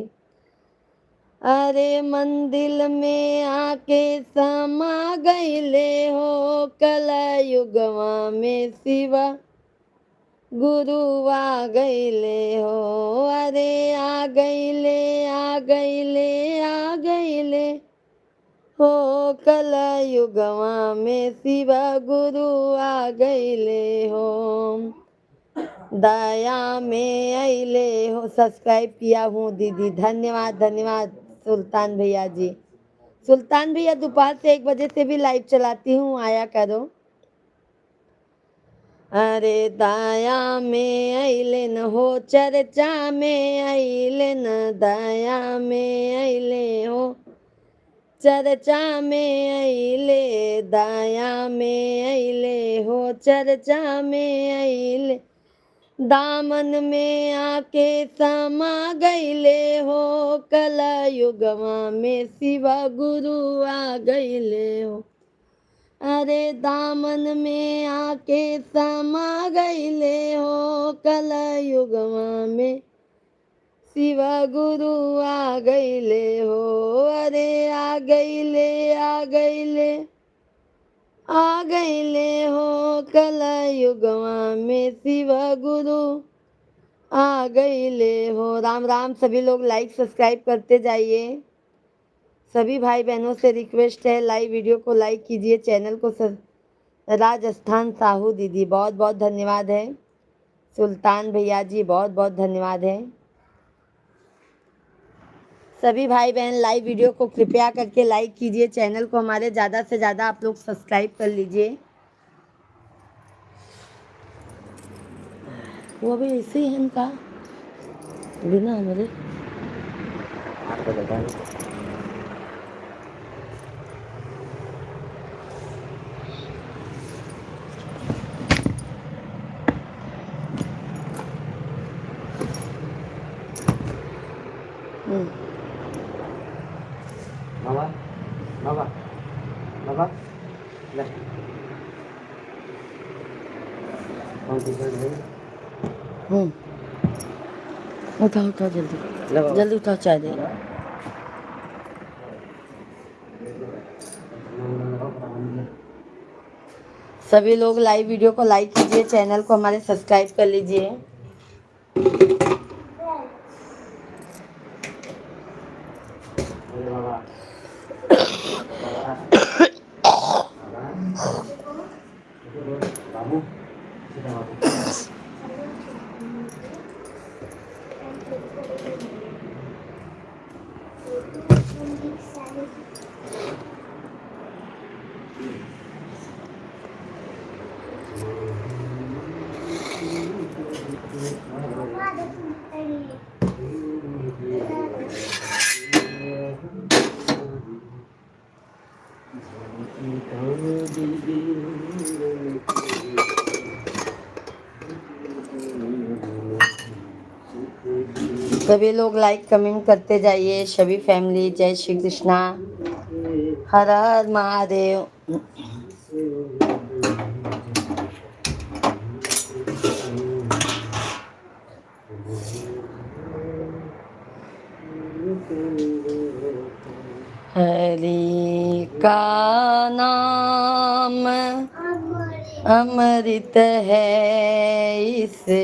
अरे मंदिर में आके समा गईले हो कल युगवा में शिव गुरु आ गईले हो। अरे आ गईले हो कल युगवा में शिव गुरु आ गईले हो। दया में अइले हो। सब्सक्राइब किया हूँ दीदी, धन्यवाद धन्यवाद सुल्तान भैया जी। सुल्तान भैया दोपहर से 1 बजे से भी लाइव चलाती हूँ, आया करो। अरे दया में अइले न हो चर्चा में अइले न, दया में अइले हो चर्चा में अइले, दया में अइले हो चर्चा में अइले, दामन में आके समा गईले हो कल युगवा में शिव गुरु आ गईले हो। अरे दामन में आके समा गईले हो कल युगवा में शिव गुरु आ गईले हो। अरे आ गईले हो कल युगवा में शिव गुरु आ गईले हो। राम राम। सभी लोग लाइक सब्सक्राइब करते जाइए। सभी भाई बहनों से रिक्वेस्ट है लाइव वीडियो को लाइक कीजिए, चैनल को राजस्थान साहू दीदी बहुत बहुत धन्यवाद है। सुल्तान भैया जी बहुत बहुत धन्यवाद है। सभी भाई बहन लाइव वीडियो को कृपया करके लाइक कीजिए, चैनल को हमारे ज़्यादा से ज़्यादा आप लोग सब्सक्राइब कर लीजिए। वो भी ऐसे ही है इनका बिना हमारे आपको बताएं। बाबा बाबा बाबा ले कौन सी चल रही? उठाओ उठाओ जल्दी लगाओ। जल्दी उठाओ चाय दे। सभी लोग लाइव वीडियो को लाइक कीजिए, चैनल को हमारे सब्सक्राइब कर लीजिए। अरे बाबा बाबू सीधा बाबू सभी लोग लाइक कमेंट करते जाइए। सभी फैमिली जय श्री कृष्णा, हर हर महादेव। हरि का नाम अमृत है, इसे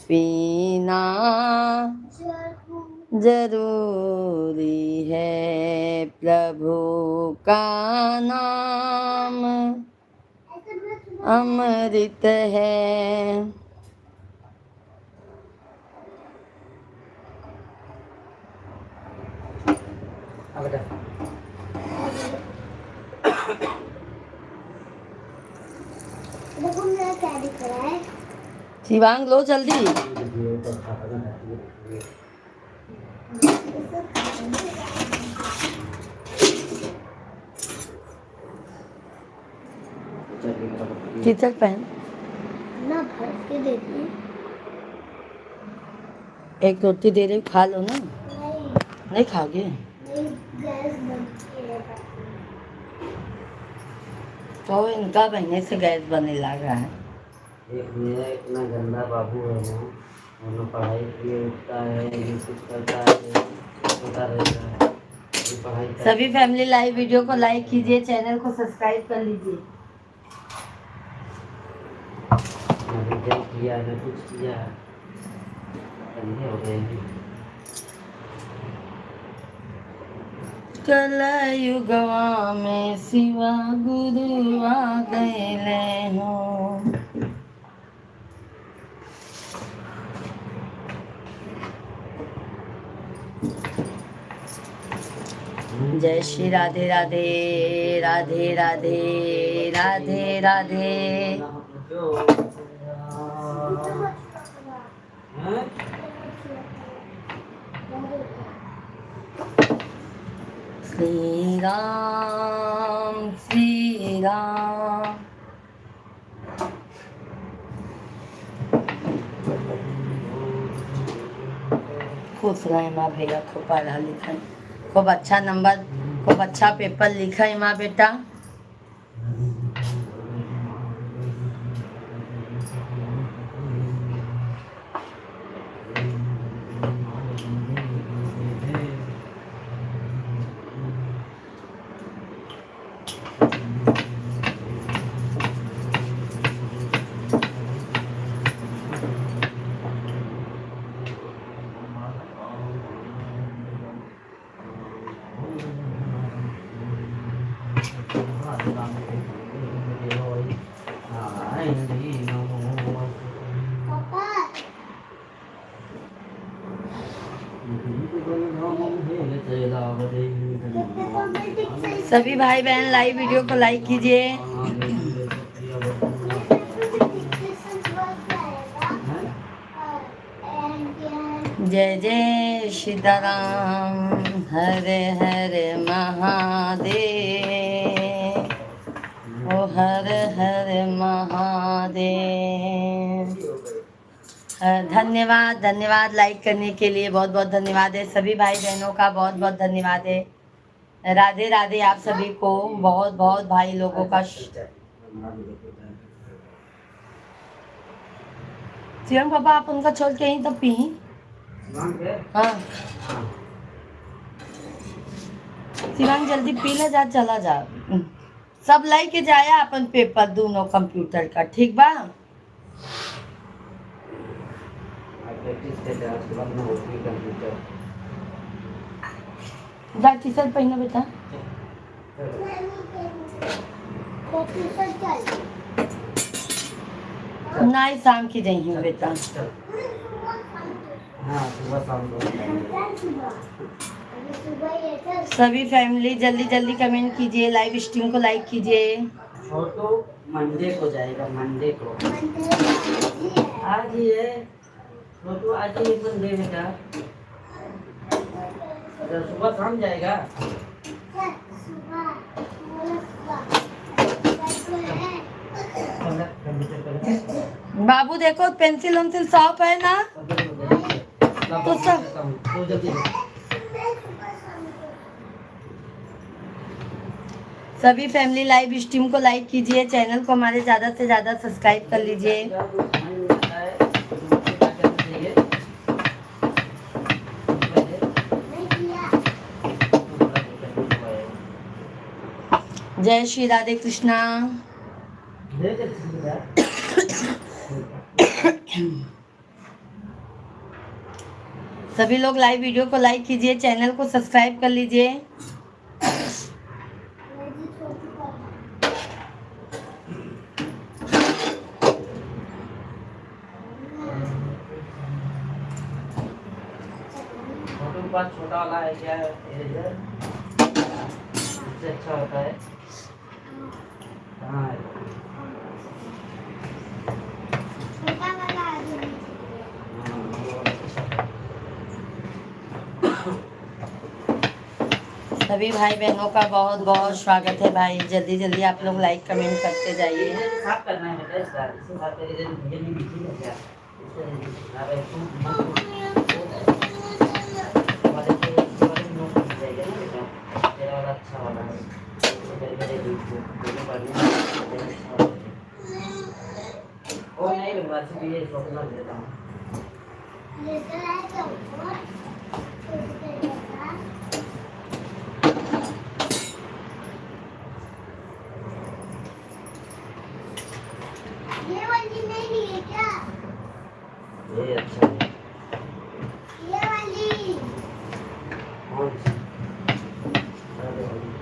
पीना जरूरी है। प्रभु का नाम अमृत है। शिवांग लो जल्दी। टीचर पहन ना भर के दे दी। एक रोटी दे रही, खा लो ना। नहीं खाओगे? गैस बनती है। तो इनका बहने से गैस बनने लगा है। एक मेरा इतना गंदा बाबू है वो ना पढ़ाई के लिए उठता है, ये कुछ करता है, होता रहता है। ये पढ़ाई कर सभी फैमिली लाइव वीडियो को लाइक कीजिए, चैनल को सब्सक्राइब कर लीजिए। ना रिजल्ट किया ना कुछ किया, अंधे हो गए हैं। कलयुगवा में शिवा गुरु आ गए हो। जय श्री राधे राधे, राधे राधे, राधे राधे। श्री राम श्री राम। खुश रहे माँ भैया, खूब पढ़ा लिखा, खूब अच्छा नंबर, खूब अच्छा पेपर लिखा है माँ बेटा। सभी भाई बहन लाइव वीडियो को लाइक कीजिए। जय जय सीताराम, हरे हरे महादेव, ओ हर हर महादेव। धन्यवाद धन्यवाद लाइक करने के लिए, बहुत बहुत धन्यवाद है। सभी भाई बहनों का बहुत बहुत धन्यवाद है। राधे राधे आप सभी को, बहुत बहुत भाई लोगों का हमारा भी देखो टाइम। शिवम पापा आप उनका छोड़ के यहीं तब पी। मान के हाँ हाँ शिवांग जल्दी पी ले जा चला जा। सब लाई के जाया अपन पेपर दोनों कंप्यूटर का ठीक बा। आज प्रैक्टिस के आज के बाद में होती है कंप्यूटर। जा टी शर्ट पहना बेटा। ऑफिसर चल नहीं शाम की नहीं हूँ बेटा। चल हाँ सुबह शाम को सुबह ये चल सभी फैमिली जल्दी जल्दी कमेंट कीजिए, लाइव स्ट्रीम को लाइक कीजिए। छोटू मंडे को जाएगा मंडे को। मंदिर आज ही है छोटू आज ही मंडे बेटा। अच्छा सुबह शाम जाएगा। बाबू देखो पेंसिल उन्सिल शॉप है ना। तो सब तो जल्दी सभी फैमिली लाइव स्ट्रीम को लाइक कीजिए, चैनल को हमारे ज़्यादा से ज़्यादा सब्सक्राइब कर लीजिए। जय श्री राधे कृष्णा। सभी लोग लाइव वीडियो को लाइक कीजिए, चैनल को सब्सक्राइब कर लीजिए। छोटू के पास छोटा वाला है क्या इरेजर? इससे अच्छा होता है। कहाँ है? छोटा वाला आदमी हाँ, वो सभी भाई बहनों का बहुत बहुत स्वागत है भाई। जल्दी जल्दी आप लोग लाइक कमेंट करते जाइए। इरेजर साफ करना है बेटा इसका। इससे साफ कर इरेजर ये नहीं दिखी है क्या? इससे अरे वाले के नोट बन जाएगा ना बेटा। तेरा वाला अच्छा वाला है। मेरे दोनों पढ़ने ओ नहीं लूंगा सिर्फ ये शॉर्पनर देता हूँ। लेकर आए तो ये वाली नहीं है क्या? ये अच्छा है। ये वाली कौन सी? अरे वाली।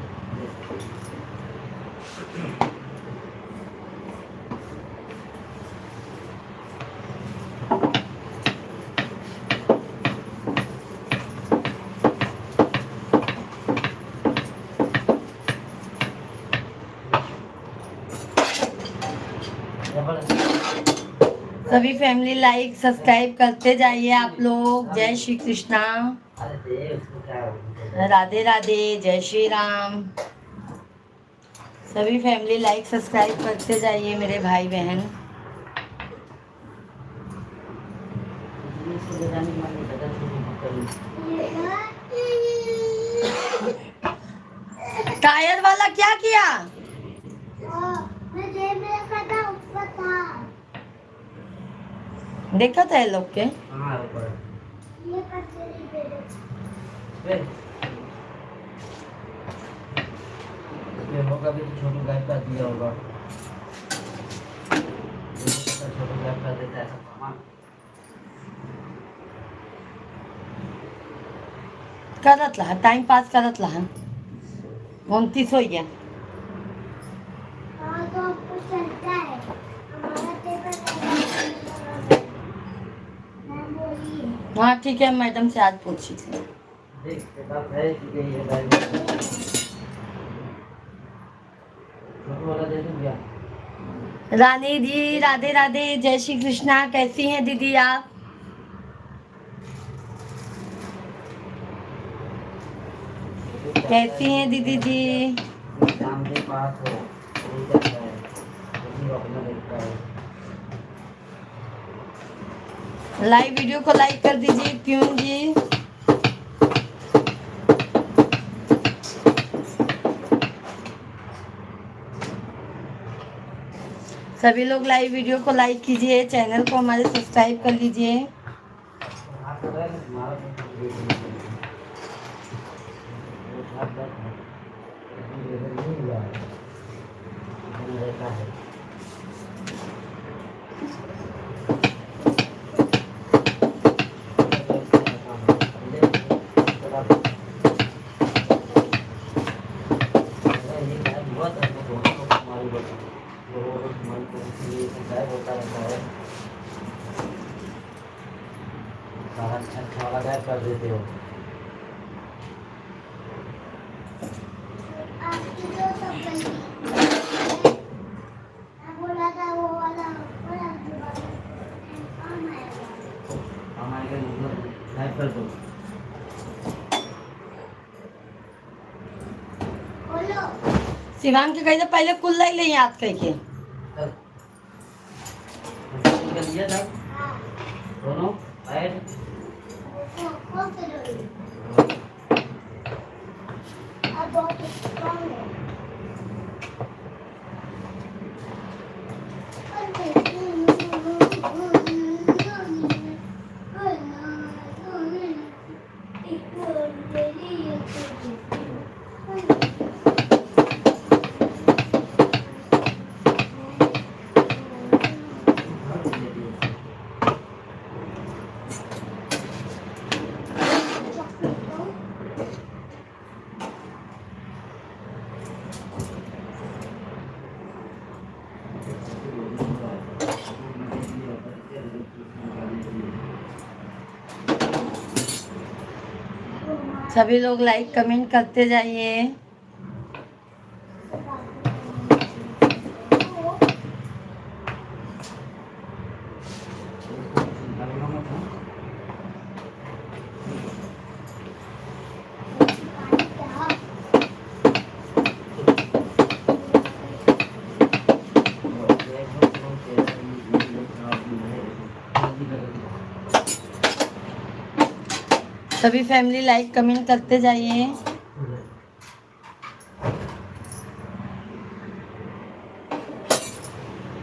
सभी फैमिली लाइक सब्सक्राइब करते जाइए आप लोग। जय श्री कृष्णा, अरे दे उसको क्या है? राधे राधे, जय श्री राम। सभी फैमिली लाइक सब्सक्राइब करते जाइए मेरे भाई बहन। इसको ले जाने मन नहीं करता शुरू कर। टायर वाला क्या किया? मैं जेब में रखा था ऊपर था। देखा था ये लोग के। हाँ ऊपर ये कचरी दे दो। फिर इसमें होगा भी तो छोटू गायब कर दिया होगा। छोटू गायब कर देता है सब सामान। करत रहा टाइम पास करत रहा। 29 हो गया। हाँ तो आपको चलता है हमारा पेपर मैम बोली हाँ ठीक है, मैडम से आज पूछी थी। देख किताब है कि नहीं है गायब। छोटू वाला दे दूँ क्या? रानी जी राधे राधे, जय श्री कृष्णा। कैसी हैं दीदी आप? कैसी हैं दीदी जी? एग्जाम के पास हो नहीं करता है उसी को अपना देखता है। लाइव वीडियो को लाइक कर दीजिए। क्यों जी? सभी लोग लाइव वीडियो को लाइक कीजिए, चैनल को हमारे सब्सक्राइब कर लीजिए। अच्छा वाला गायब कर देते हो। आपकी जो सब गई बोला था वो वाला बड़ा काम आएगा। हमारे गायब कर दो। बोलो शिवांग के कही पहले कुल ले याद करके लिया था हाँ दोनों ऐड कौन से लोग अब बहुत स्ट्रांग है। सभी लोग लाइक कमेंट करते जाइए। सभी फैमिली लाइक कमेंट करते जाइए।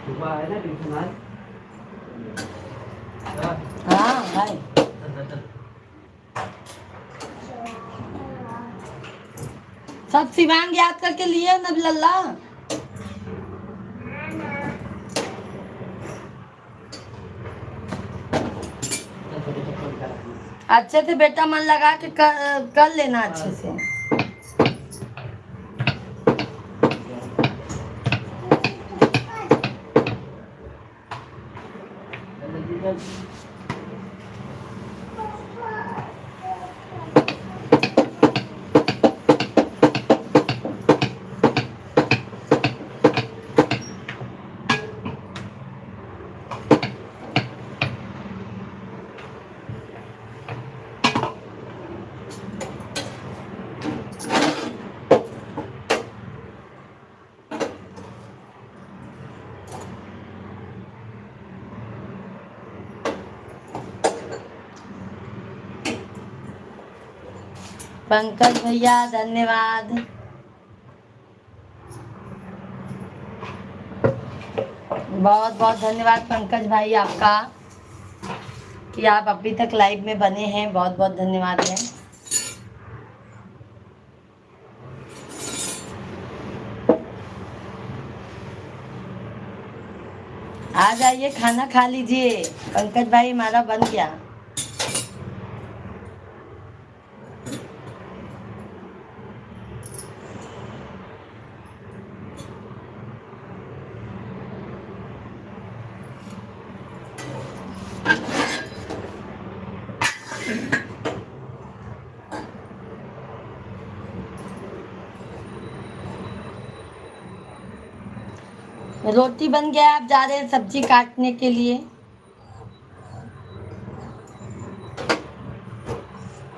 सुबह है ना ट्यूशन आज हाँ भाई सब शिवांग याद करके लिए नबी लल्ला। अच्छे से बेटा मन लगा के कर लेना अच्छे से। पंकज भैया धन्यवाद। बहुत बहुत धन्यवाद पंकज भाई आपका कि आप अभी तक लाइव में बने हैं। बहुत बहुत धन्यवाद है। आ जाइए खाना खा लीजिए। पंकज भाई हमारा बन गया। रोटी बन गया। आप जा रहे हैं सब्जी काटने के लिए।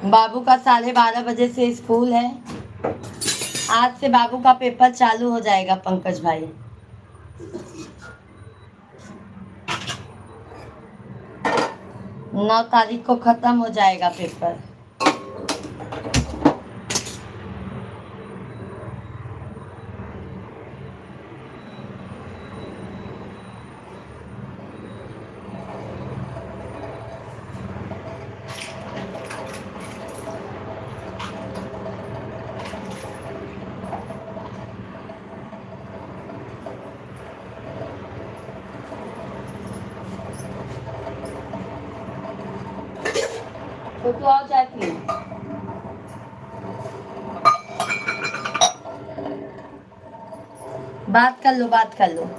बाबू का 12:30 बजे से स्कूल है। आज से बाबू का पेपर चालू हो जाएगा पंकज भाई। नौ तारीख को खत्म हो जाएगा पेपर। तो तू आओ चाय पी। बात कर लो, बात कर लो।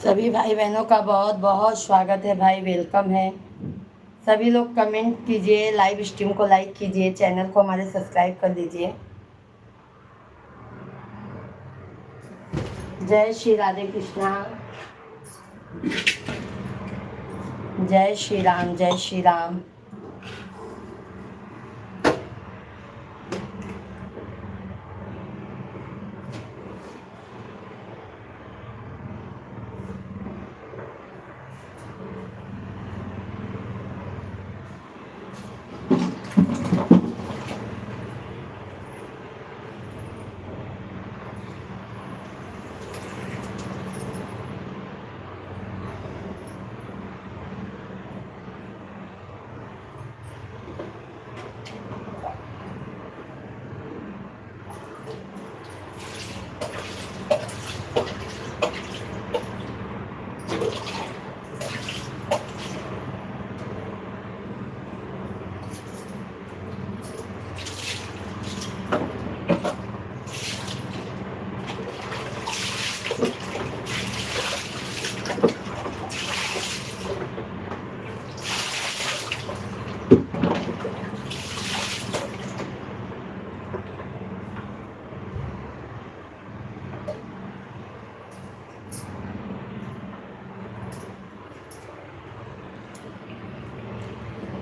सभी भाई बहनों का बहुत बहुत स्वागत है भाई, वेलकम है। सभी लोग कमेंट कीजिए, लाइव स्ट्रीम को लाइक कीजिए, चैनल को हमारे सब्सक्राइब कर दीजिए। जय श्री राधे कृष्णा, जय श्री राम, जय श्री राम।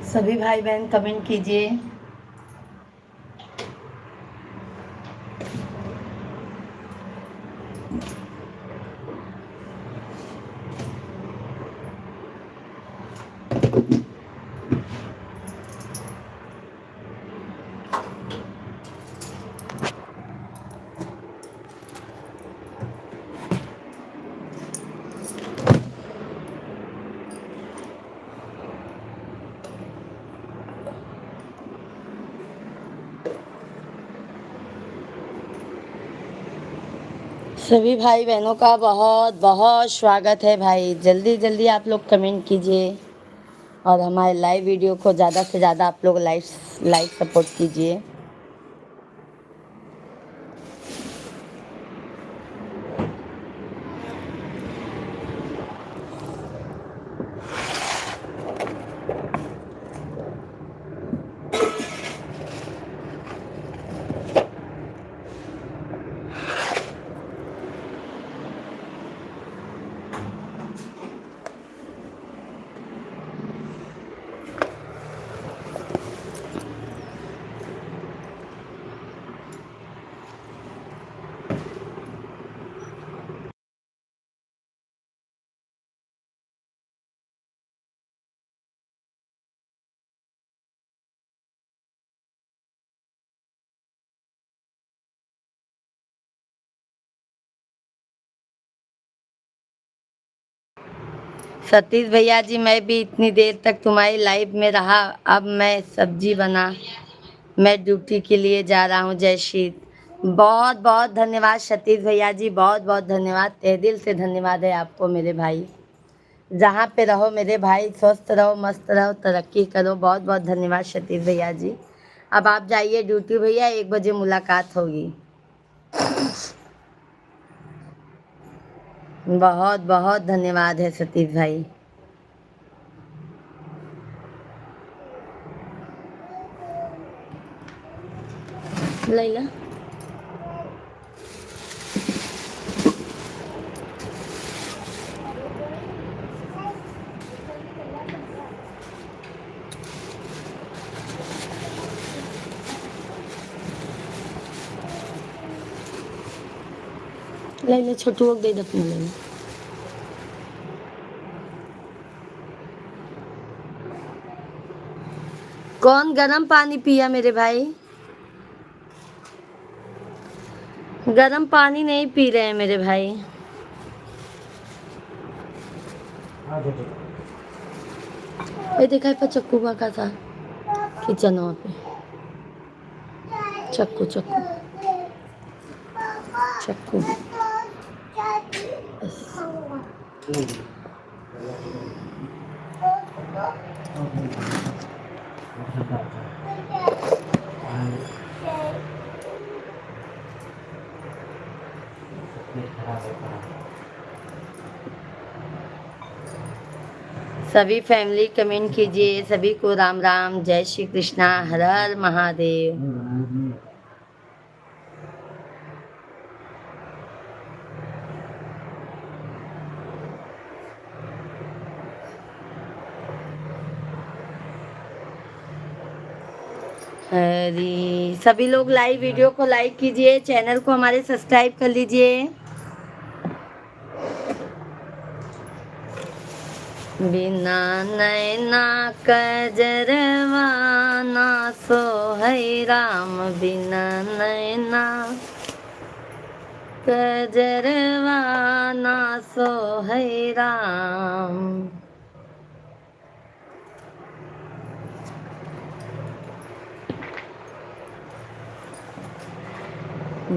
सभी भाई बहन कमेंट कीजिए। सभी भाई बहनों का बहुत बहुत स्वागत है भाई, जल्दी जल्दी आप लोग कमेंट कीजिए और हमारे लाइव वीडियो को ज़्यादा से ज़्यादा आप लोग लाइक सपोर्ट कीजिए। सतीश भैया जी, मैं भी इतनी देर तक तुम्हारी लाइव में रहा, अब मैं सब्जी बना, मैं ड्यूटी के लिए जा रहा हूँ। जय श्री। बहुत बहुत धन्यवाद सतीश भैया जी, बहुत बहुत धन्यवाद, तहे दिल से धन्यवाद है आपको मेरे भाई। जहाँ पे रहो मेरे भाई, स्वस्थ रहो, मस्त रहो, तरक्की करो। बहुत बहुत धन्यवाद सतीश भैया जी। अब आप जाइए ड्यूटी भैया, 1 बजे मुलाकात होगी। बहुत बहुत धन्यवाद है सतीश भाई। लैला लैला छोटू को दे दे अपना लैला। कौन गर्म पानी पिया मेरे भाई? गर्म पानी नहीं पी रहे हैं मेरे भाई। ये देखा है चक्कू का था किचन पे। चक्कू चक्कू चक्कू बस। सभी फैमिली कमेंट कीजिए, सभी को राम राम, जय श्री कृष्णा, हर हर महादेव। हरी, सभी लोग लाइव वीडियो को लाइक कीजिए, चैनल को हमारे सब्सक्राइब कर लीजिए। बिना नैना कजरवा ना सोहै राम, बिना नैना कजरवा ना सोहै राम।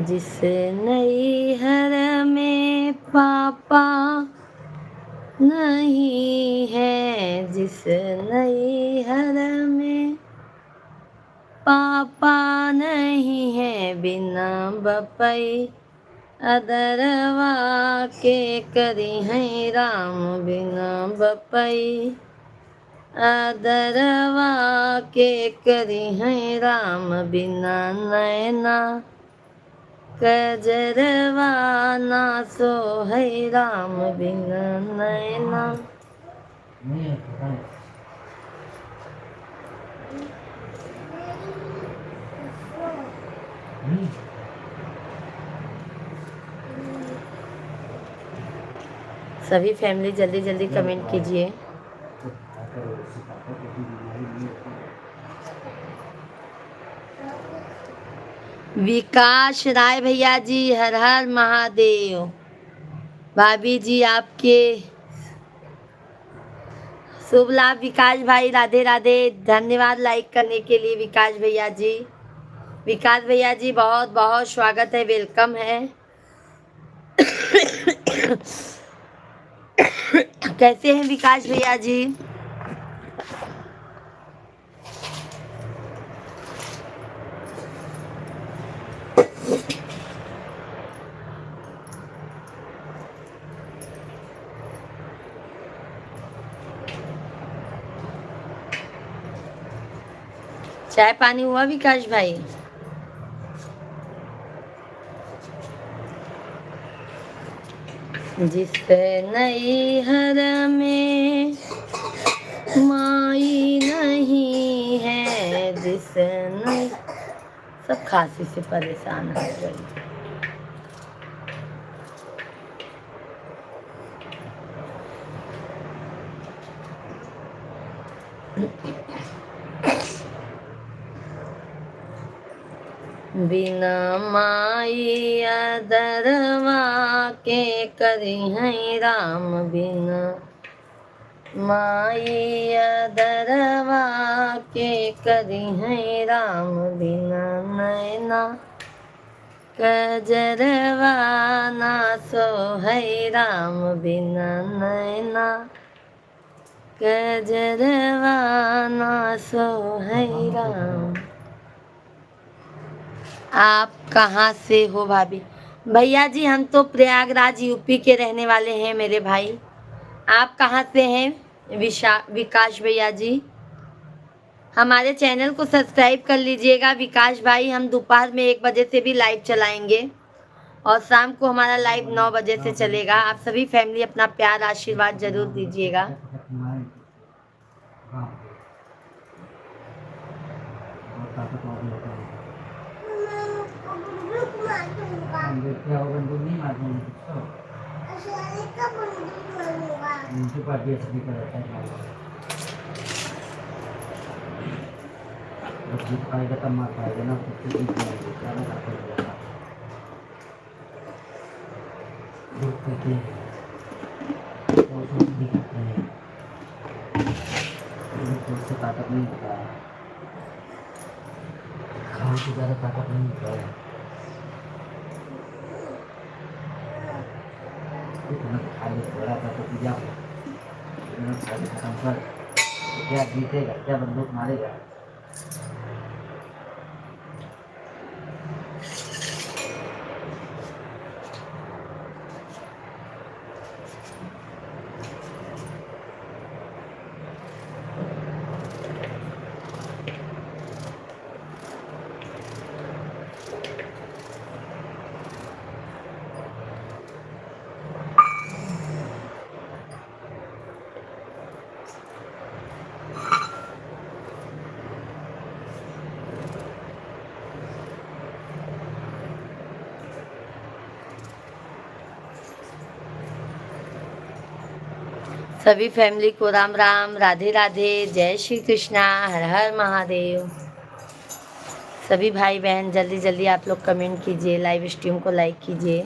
जिस नैहर में पापा नहीं है, जिस नैहर में पापा नहीं है, बिना बपई अदरवा के करी है राम, बिना बपई अदरवा के करी है राम, बिना नैना कजरवा ना सोहै राम, बिना नैना। सभी फैमिली जल्दी जल्दी कमेंट कीजिए। विकास राय भैया जी, हर हर महादेव। भाभी जी आपके शुभ लाभ। विकास भाई राधे राधे, धन्यवाद लाइक करने के लिए विकास भैया जी। विकास भैया जी बहुत बहुत स्वागत है, वेलकम है। कैसे हैं विकास भैया जी? चाय पानी हुआ विकास भाई? जिस नैहर में माई नहीं है, जिस नहीं, सब खांसी से परेशान हो गई। बिना माई अदरवा के करी है राम, बिना माई अदरवा के करी है राम बिना नैना, कजरवा ना सो है राम बिना नैना, कजरवा ना सो है राम। आप कहाँ से हो भाभी? भैया जी हम तो प्रयागराज यूपी के रहने वाले हैं मेरे भाई। आप कहाँ से हैं विकास भैया जी? हमारे चैनल को सब्सक्राइब कर लीजिएगा विकास भाई। हम दोपहर में 1 बजे से भी लाइव चलाएंगे और शाम को हमारा लाइव 9 बजे से चलेगा। आप सभी फैमिली अपना प्यार आशीर्वाद जरूर दीजिएगा। क्या होगा बंदूक नहीं मारने तो असली का बंदूक मारूंगा। उनके पास भी ऐसा भी करता है जब जीत पाएगा तब मार पाएगा ना, कुछ जीत पाएगा क्या ना करता है दुख करते हैं और कुछ भी करते हैं, उससे ताकत नहीं होता है, खाओ से ज़्यादा ताकत नहीं होता है। इतना खाली थोड़ा सा तो पी जाओ, इतना खाली खत्म कर, क्या जीतेगा क्या बंदूक मारेगा। सभी फैमिली को राम राम, राधे राधे, जय श्री कृष्णा, हर हर महादेव। सभी भाई बहन जल्दी जल्दी आप लोग कमेंट कीजिए, लाइव स्ट्रीम को लाइक कीजिए।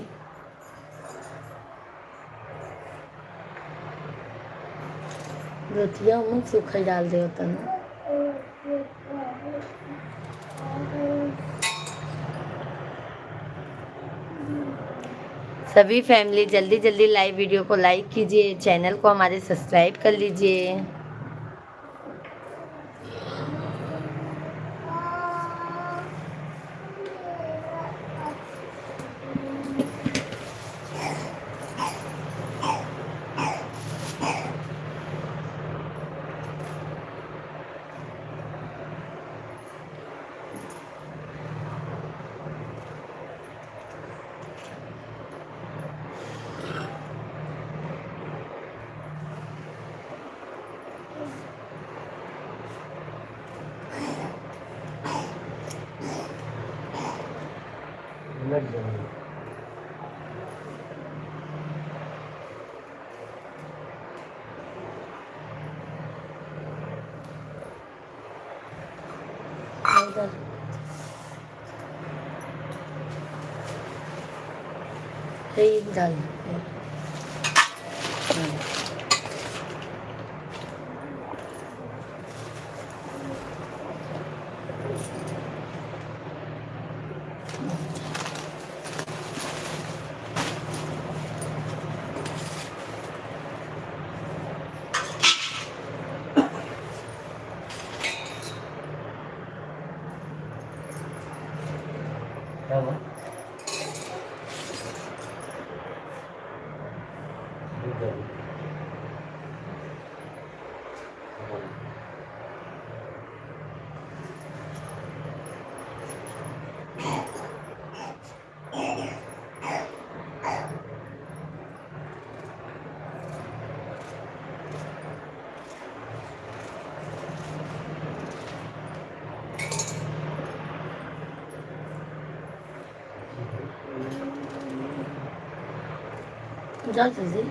रोटियां में सूखा डाल दे होता ना। सभी फैमिली जल्दी जल्दी लाइव वीडियो को लाइक कीजिए, चैनल को हमारे सब्सक्राइब कर लीजिए। लग जाएगा डाल क्या हुआ जा दीजिए।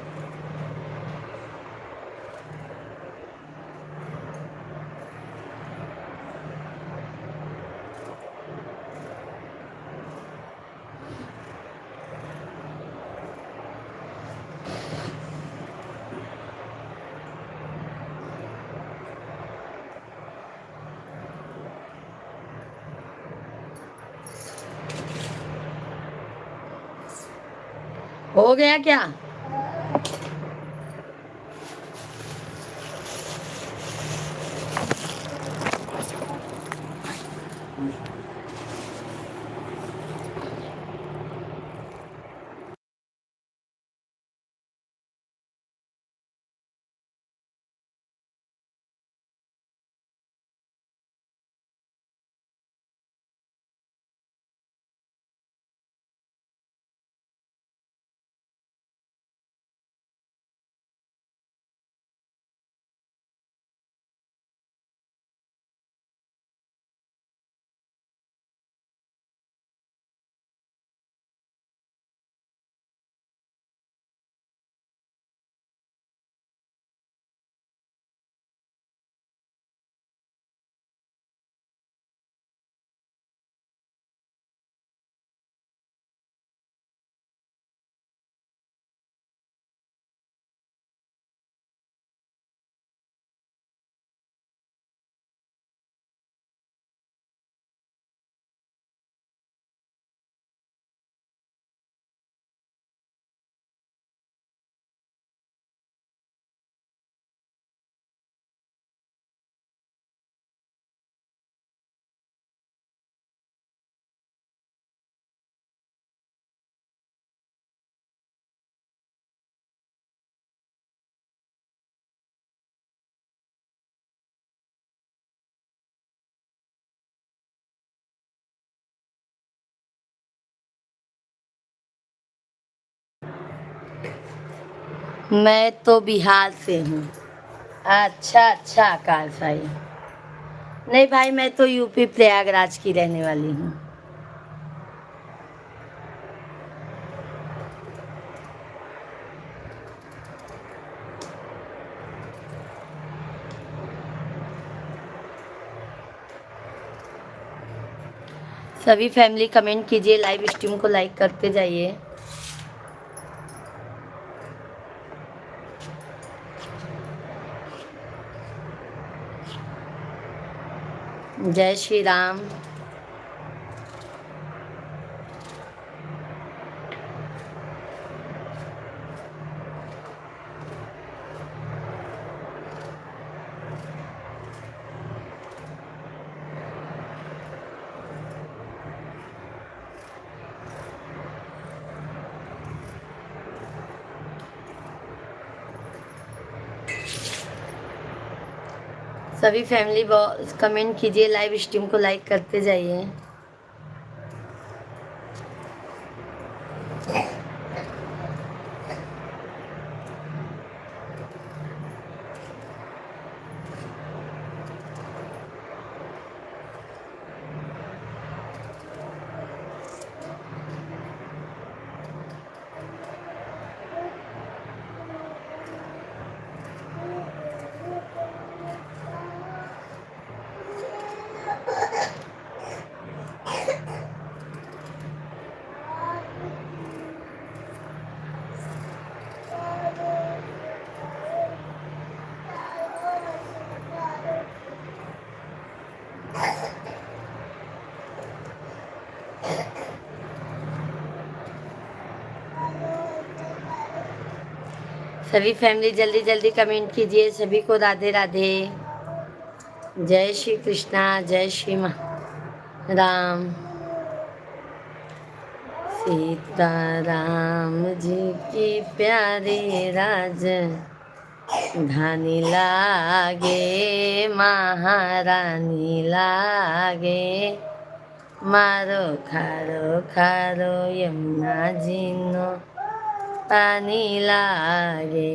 हो गया क्या? मैं तो बिहार से हूँ। अच्छा अच्छा आकाश भाई। नहीं भाई, मैं तो यूपी प्रयागराज की रहने वाली हूँ। सभी फैमिली कमेंट कीजिए, लाइव स्ट्रीम को लाइक करते जाइए। जय श्री राम। सभी फैमिली कमेंट कीजिए, लाइव स्ट्रीम को लाइक करते जाइए। सभी फैमिली जल्दी जल्दी कमेंट कीजिए। सभी को राधे राधे। जय श्री कृष्णा, जय श्री राम। सीता राम जी की प्यारी राज धानी लागे, महारानी लागे। मारो खारो खारो यमुना जीनो पानी लागे।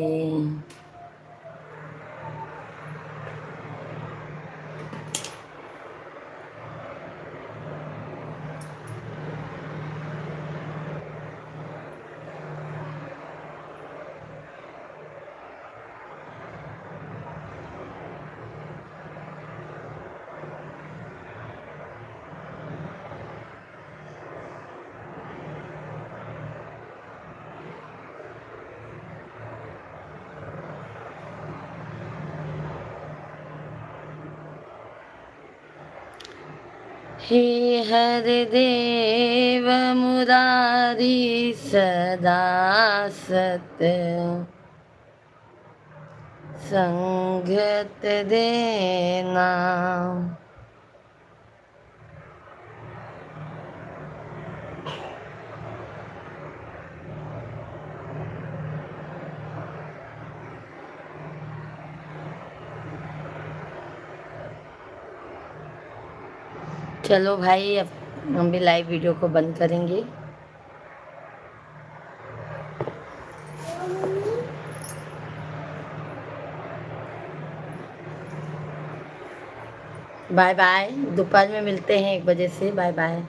हे हरदेव मुरारी सदा सत संगत देना। चलो भाई, अब हम भी लाइव वीडियो को बंद करेंगे। बाय बाय, दोपहर में मिलते हैं 1 बजे से। Bye bye.